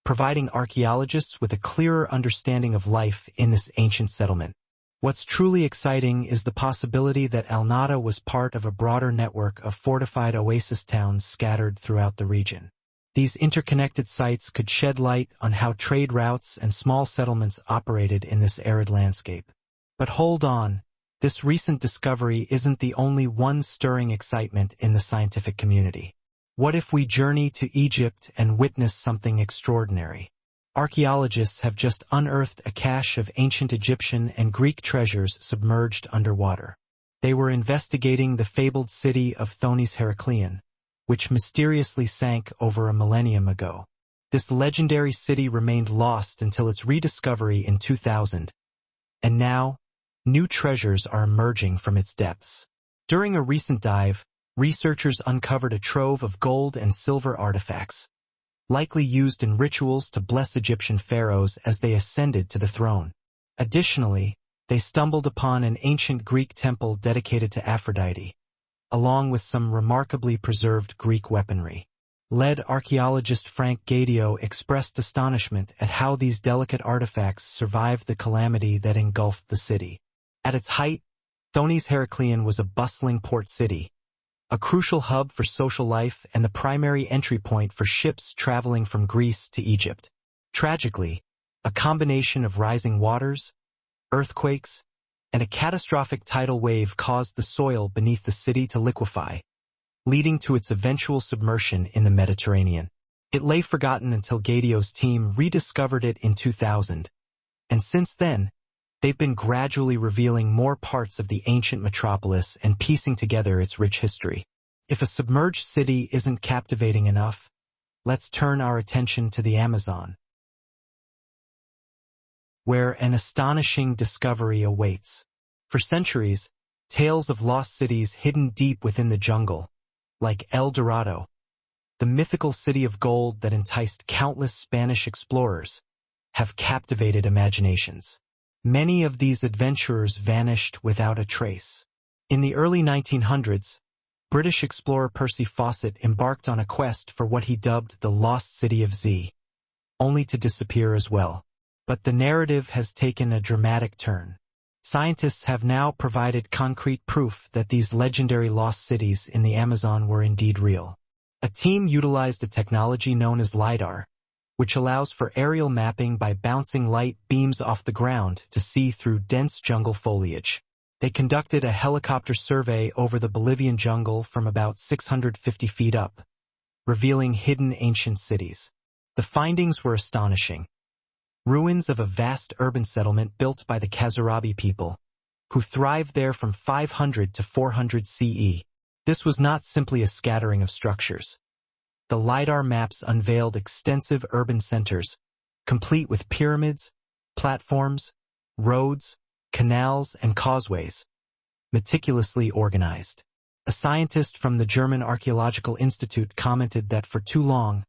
providing archaeologists with a clearer understanding of life in this ancient settlement. What's truly exciting is the possibility that Al Nahda was part of a broader network of fortified oasis towns scattered throughout the region. These interconnected sites could shed light on how trade routes and small settlements operated in this arid landscape. But hold on. This recent discovery isn't the only one stirring excitement in the scientific community. What if we journey to Egypt and witness something extraordinary? Archaeologists have just unearthed a cache of ancient Egyptian and Greek treasures submerged underwater. They were investigating the fabled city of Tirionis Heracleon, which mysteriously sank over a millennium ago. This legendary city remained lost until its rediscovery in 2000, and now, new treasures are emerging from its depths. During a recent dive, researchers uncovered a trove of gold and silver artifacts, likely used in rituals to bless Egyptian pharaohs as they ascended to the throne. Additionally, they stumbled upon an ancient Greek temple dedicated to Aphrodite, along with some remarkably preserved Greek weaponry. Lead archaeologist Frank Gadio expressed astonishment at how these delicate artifacts survived the calamity that engulfed the city. At its height, Tirionis Heracleon was a bustling port city, a crucial hub for social life and the primary entry point for ships traveling from Greece to Egypt. Tragically, a combination of rising waters, earthquakes, and a catastrophic tidal wave caused the soil beneath the city to liquefy, leading to its eventual submersion in the Mediterranean. It lay forgotten until Gadio's team rediscovered it in 2000, and since then, they've been gradually revealing more parts of the ancient metropolis and piecing together its rich history. If a submerged city isn't captivating enough, let's turn our attention to the Amazon, where an astonishing discovery awaits. For centuries, tales of lost cities hidden deep within the jungle, like El Dorado, the mythical city of gold that enticed countless Spanish explorers, have captivated imaginations. Many of these adventurers vanished without a trace. In the early 1900s, British explorer Percy Fawcett embarked on a quest for what he dubbed the Lost City of Z, only to disappear as well. But the narrative has taken a dramatic turn. Scientists have now provided concrete proof that these legendary lost cities in the Amazon were indeed real. A team utilized a technology known as LiDAR, which allows for aerial mapping by bouncing light beams off the ground to see through dense jungle foliage. They conducted a helicopter survey over the Bolivian jungle from about 650 feet up, revealing hidden ancient cities. The findings were astonishing. Ruins of a vast urban settlement built by the Khazarabi people, who thrived there from 500 to 400 CE. This was not simply a scattering of structures. The LiDAR maps unveiled extensive urban centers, complete with pyramids, platforms, roads, canals, and causeways, meticulously organized. A scientist from the German Archaeological Institute commented that for too long,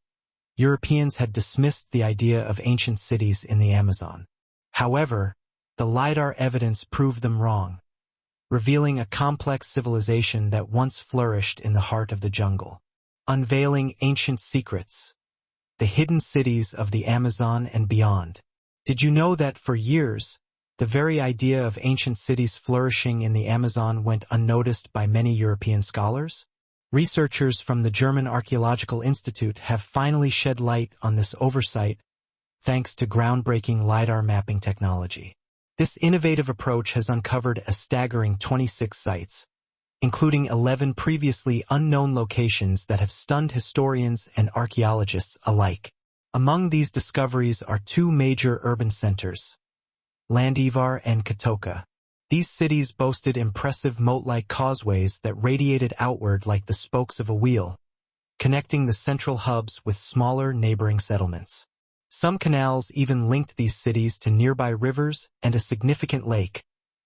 Europeans had dismissed the idea of ancient cities in the Amazon. However, the LiDAR evidence proved them wrong, revealing a complex civilization that once flourished in the heart of the jungle. Unveiling ancient secrets, the hidden cities of the Amazon and beyond. Did you know that for years, the very idea of ancient cities flourishing in the Amazon went unnoticed by many European scholars? Researchers from the German Archaeological Institute have finally shed light on this oversight thanks to groundbreaking LiDAR mapping technology. This innovative approach has uncovered a staggering 26 sites, including 11 previously unknown locations that have stunned historians and archaeologists alike. Among these discoveries are two major urban centers, Landivar and Katoka. These cities boasted impressive moat-like causeways that radiated outward like the spokes of a wheel, connecting the central hubs with smaller neighboring settlements. Some canals even linked these cities to nearby rivers and a significant lake,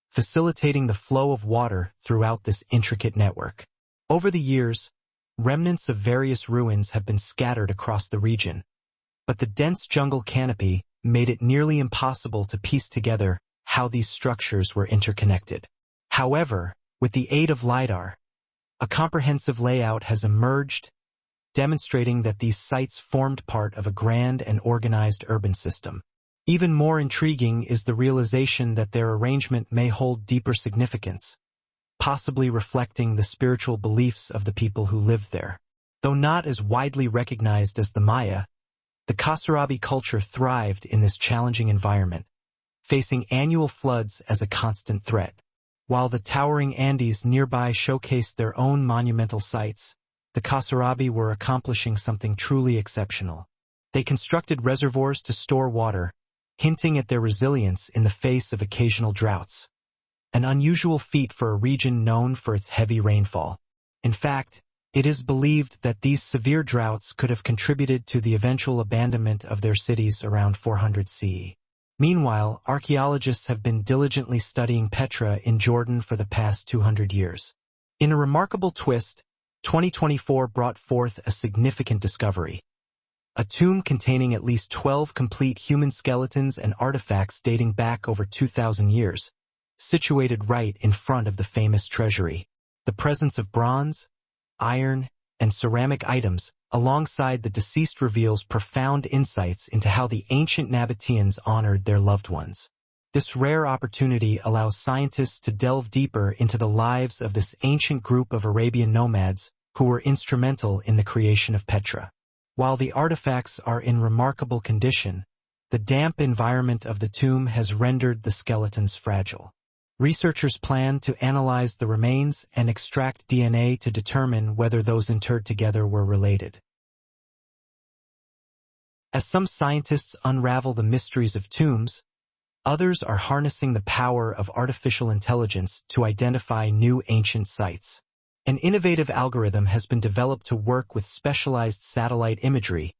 facilitating the flow of water throughout this intricate network. Over the years, remnants of various ruins have been scattered across the region, but the dense jungle canopy made it nearly impossible to piece together how these structures were interconnected. However, with the aid of LiDAR, a comprehensive layout has emerged, demonstrating that these sites formed part of a grand and organized urban system. Even more intriguing is the realization that their arrangement may hold deeper significance, possibly reflecting the spiritual beliefs of the people who lived there. Though not as widely recognized as the Maya, the Khazarabi culture thrived in this challenging environment, facing annual floods as a constant threat. While the towering Andes nearby showcased their own monumental sites, the Khazarabi were accomplishing something truly exceptional. They constructed reservoirs to store water, hinting at their resilience in the face of occasional droughts, an unusual feat for a region known for its heavy rainfall. In fact, it is believed that these severe droughts could have contributed to the eventual abandonment of their cities around 400 CE. Meanwhile, archaeologists have been diligently studying Petra in Jordan for the past 200 years. In a remarkable twist, 2024 brought forth a significant discovery: a tomb containing at least 12 complete human skeletons and artifacts dating back over 2,000 years, situated right in front of the famous treasury. The presence of bronze, iron, and ceramic items alongside the deceased reveals profound insights into how the ancient Nabateans honored their loved ones. This rare opportunity allows scientists to delve deeper into the lives of this ancient group of Arabian nomads who were instrumental in the creation of Petra. While the artifacts are in remarkable condition, the damp environment of the tomb has rendered the skeletons fragile. Researchers plan to analyze the remains and extract DNA to determine whether those interred together were related. As some scientists unravel the mysteries of tombs, others are harnessing the power of artificial intelligence to identify new ancient sites. An innovative algorithm has been developed to work with specialized satellite imagery,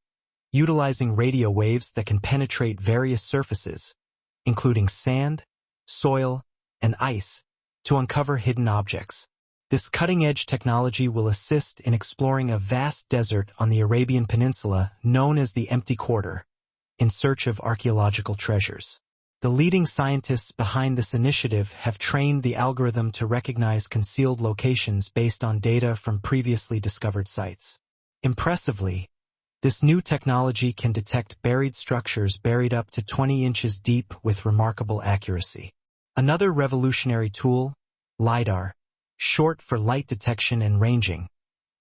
utilizing radio waves that can penetrate various surfaces, including sand, soil, and ice, to uncover hidden objects. This cutting-edge technology will assist in exploring a vast desert on the Arabian Peninsula known as the Empty Quarter, in search of archaeological treasures. The leading scientists behind this initiative have trained the algorithm to recognize concealed locations based on data from previously discovered sites. Impressively, this new technology can detect buried structures buried up to 20 inches deep with remarkable accuracy. Another revolutionary tool, LiDAR, short for light detection and ranging,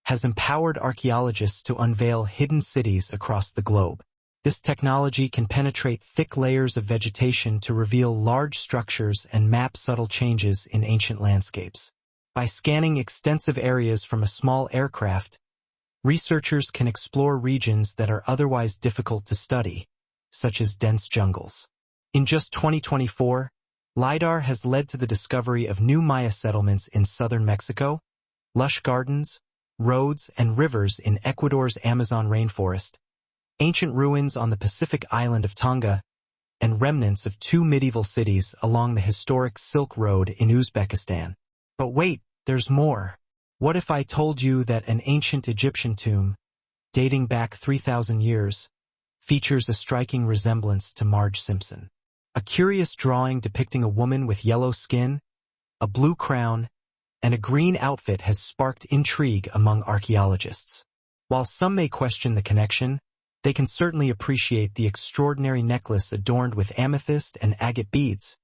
has empowered archaeologists to unveil hidden cities across the globe. This technology can penetrate thick layers of vegetation to reveal large structures and map subtle changes in ancient landscapes. By scanning extensive areas from a small aircraft, researchers can explore regions that are otherwise difficult to study, such as dense jungles. In just 2024, LiDAR has led to the discovery of new Maya settlements in southern Mexico, lush gardens, roads, and rivers in Ecuador's Amazon rainforest, ancient ruins on the Pacific island of Tonga, and remnants of two medieval cities along the historic Silk Road in Uzbekistan. But wait, there's more. What if I told you that an ancient Egyptian tomb, dating back 3,000 years, features a striking resemblance to Marge Simpson? A curious drawing depicting a woman with yellow skin, a blue crown, and a green outfit has sparked intrigue among archaeologists. While some may question the connection, they can certainly appreciate the extraordinary necklace adorned with amethyst and agate beads,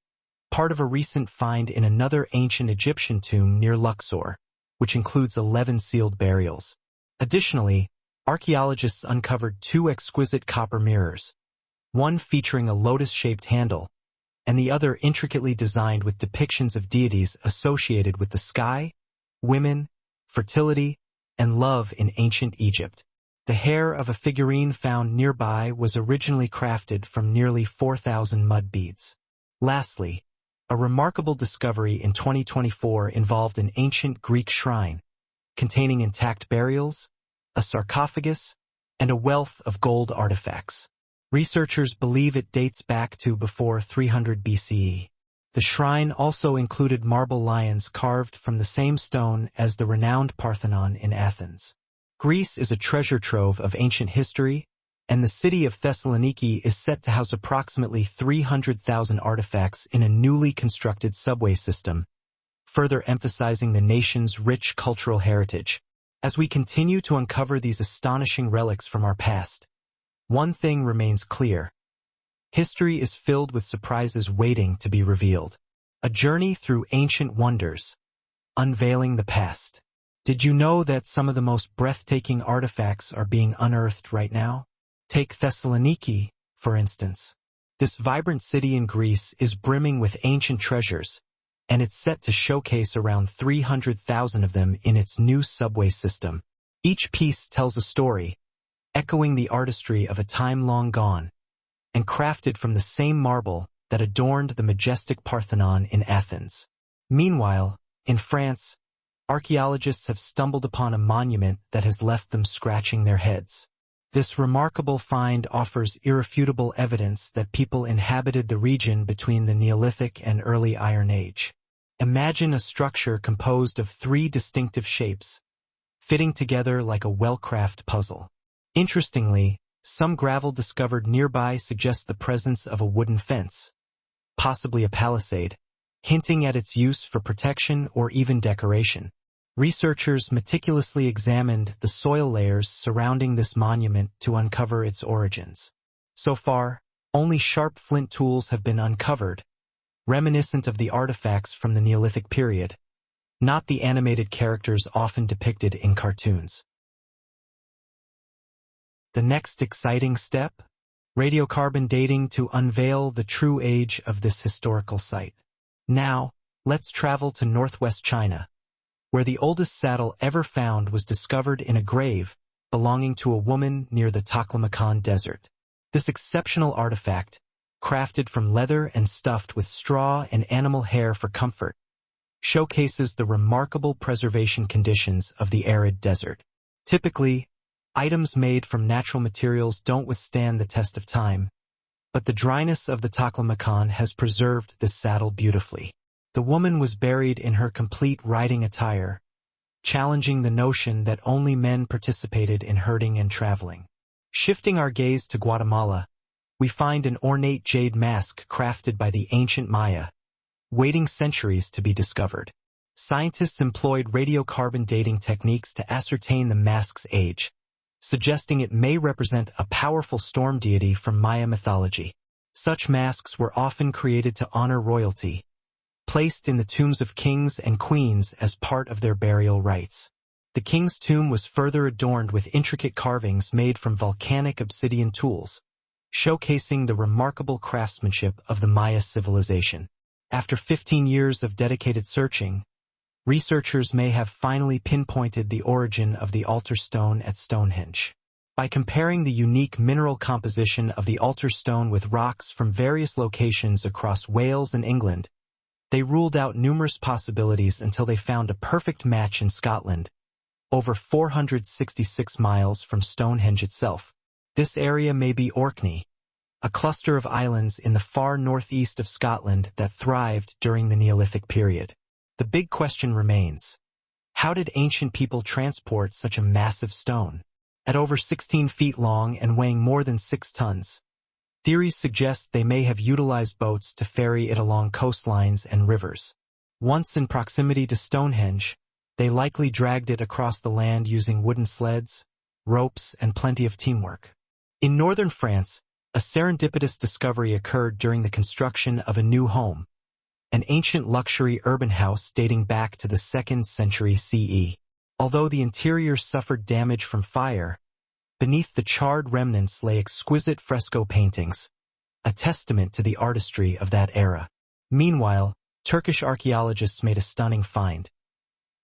part of a recent find in another ancient Egyptian tomb near Luxor, which includes 11 sealed burials. Additionally, archaeologists uncovered two exquisite copper mirrors, one featuring a lotus-shaped handle, and the other intricately designed with depictions of deities associated with the sky, women, fertility, and love in ancient Egypt. The hair of a figurine found nearby was originally crafted from nearly 4,000 mud beads. Lastly, a remarkable discovery in 2024 involved an ancient Greek shrine, containing intact burials, a sarcophagus, and a wealth of gold artifacts. Researchers believe it dates back to before 300 BCE. The shrine also included marble lions carved from the same stone as the renowned Parthenon in Athens. Greece is a treasure trove of ancient history, and the city of Thessaloniki is set to house approximately 300,000 artifacts in a newly constructed subway system, further emphasizing the nation's rich cultural heritage. As we continue to uncover these astonishing relics from our past, one thing remains clear. History is filled with surprises waiting to be revealed. A journey through ancient wonders, unveiling the past. Did you know that some of the most breathtaking artifacts are being unearthed right now? Take Thessaloniki, for instance. This vibrant city in Greece is brimming with ancient treasures, and it's set to showcase around 300,000 of them in its new subway system. Each piece tells a story, echoing the artistry of a time long gone, and crafted from the same marble that adorned the majestic Parthenon in Athens. Meanwhile, in France, archaeologists have stumbled upon a monument that has left them scratching their heads. This remarkable find offers irrefutable evidence that people inhabited the region between the Neolithic and early Iron Age. Imagine a structure composed of three distinctive shapes, fitting together like a well-crafted puzzle. Interestingly, some gravel discovered nearby suggests the presence of a wooden fence, possibly a palisade, hinting at its use for protection or even decoration. Researchers meticulously examined the soil layers surrounding this monument to uncover its origins. So far, only sharp flint tools have been uncovered, reminiscent of the artifacts from the Neolithic period, not the animated characters often depicted in cartoons. The next exciting step? Radiocarbon dating to unveil the true age of this historical site. Now, let's travel to northwest China, where the oldest saddle ever found was discovered in a grave belonging to a woman near the Taklamakan Desert. This exceptional artifact, crafted from leather and stuffed with straw and animal hair for comfort, showcases the remarkable preservation conditions of the arid desert. Typically, items made from natural materials don't withstand the test of time, but the dryness of the Taklamakan has preserved this saddle beautifully. The woman was buried in her complete riding attire, challenging the notion that only men participated in herding and traveling. Shifting our gaze to Guatemala, we find an ornate jade mask crafted by the ancient Maya, waiting centuries to be discovered. Scientists employed radiocarbon dating techniques to ascertain the mask's age, suggesting it may represent a powerful storm deity from Maya mythology. Such masks were often created to honor royalty, placed in the tombs of kings and queens as part of their burial rites. The king's tomb was further adorned with intricate carvings made from volcanic obsidian tools, showcasing the remarkable craftsmanship of the Maya civilization. After 15 years of dedicated searching, researchers may have finally pinpointed the origin of the altar stone at Stonehenge. By comparing the unique mineral composition of the altar stone with rocks from various locations across Wales and England, they ruled out numerous possibilities until they found a perfect match in Scotland, over 466 miles from Stonehenge itself. This area may be Orkney, a cluster of islands in the far northeast of Scotland that thrived during the Neolithic period. The big question remains: how did ancient people transport such a massive stone? At over 16 feet long and weighing more than 6 tons, theories suggest they may have utilized boats to ferry it along coastlines and rivers. Once in proximity to Stonehenge, they likely dragged it across the land using wooden sleds, ropes, and plenty of teamwork. In northern France, a serendipitous discovery occurred during the construction of a new home, an ancient luxury urban house dating back to the 2nd century CE. Although the interior suffered damage from fire, beneath the charred remnants lay exquisite fresco paintings, a testament to the artistry of that era. Meanwhile, Turkish archaeologists made a stunning find: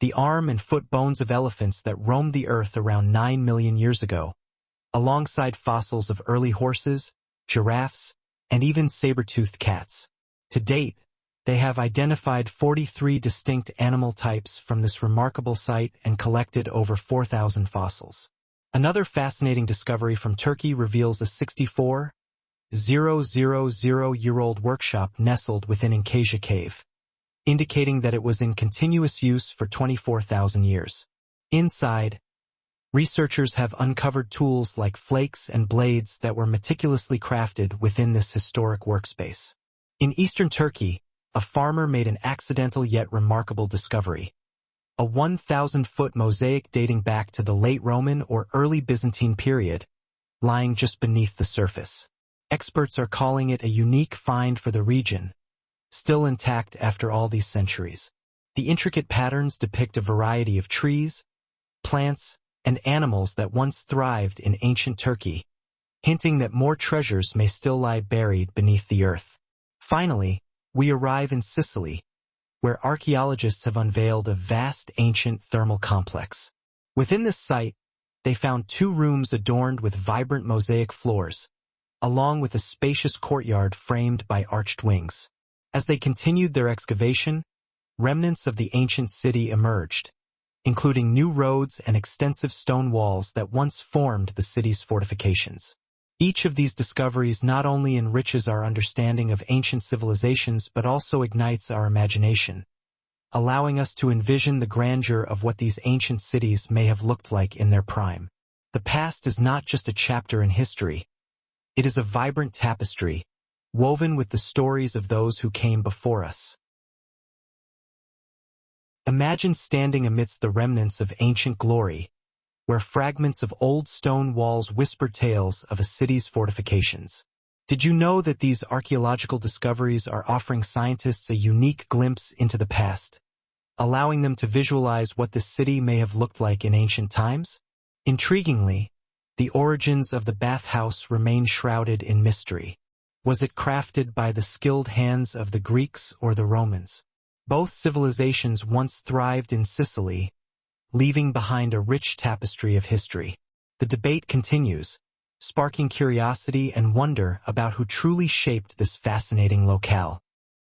the arm and foot bones of elephants that roamed the earth around 9 million years ago, alongside fossils of early horses, giraffes, and even saber-toothed cats. To date, they have identified 43 distinct animal types from this remarkable site and collected over 4,000 fossils. Another fascinating discovery from Turkey reveals a 64,000-year-old workshop nestled within Ankasha Cave, indicating that it was in continuous use for 24,000 years. Inside, researchers have uncovered tools like flakes and blades that were meticulously crafted within this historic workspace. In eastern Turkey, a farmer made an accidental yet remarkable discovery: a 1,000-foot mosaic dating back to the late Roman or early Byzantine period, lying just beneath the surface. Experts are calling it a unique find for the region, still intact after all these centuries. The intricate patterns depict a variety of trees, plants, and animals that once thrived in ancient Turkey, hinting that more treasures may still lie buried beneath the earth. Finally, we arrive in Sicily, where archaeologists have unveiled a vast ancient thermal complex. Within this site, they found 2 rooms adorned with vibrant mosaic floors, along with a spacious courtyard framed by arched wings. As they continued their excavation, remnants of the ancient city emerged, including new roads and extensive stone walls that once formed the city's fortifications. Each of these discoveries not only enriches our understanding of ancient civilizations but also ignites our imagination, allowing us to envision the grandeur of what these ancient cities may have looked like in their prime. The past is not just a chapter in history. It is a vibrant tapestry, woven with the stories of those who came before us. Imagine standing amidst the remnants of ancient glory, where fragments of old stone walls whisper tales of a city's fortifications. Did you know that these archaeological discoveries are offering scientists a unique glimpse into the past, allowing them to visualize what the city may have looked like in ancient times? Intriguingly, the origins of the bathhouse remain shrouded in mystery. Was it crafted by the skilled hands of the Greeks or the Romans? Both civilizations once thrived in Sicily, leaving behind a rich tapestry of history. The debate continues, sparking curiosity and wonder about who truly shaped this fascinating locale.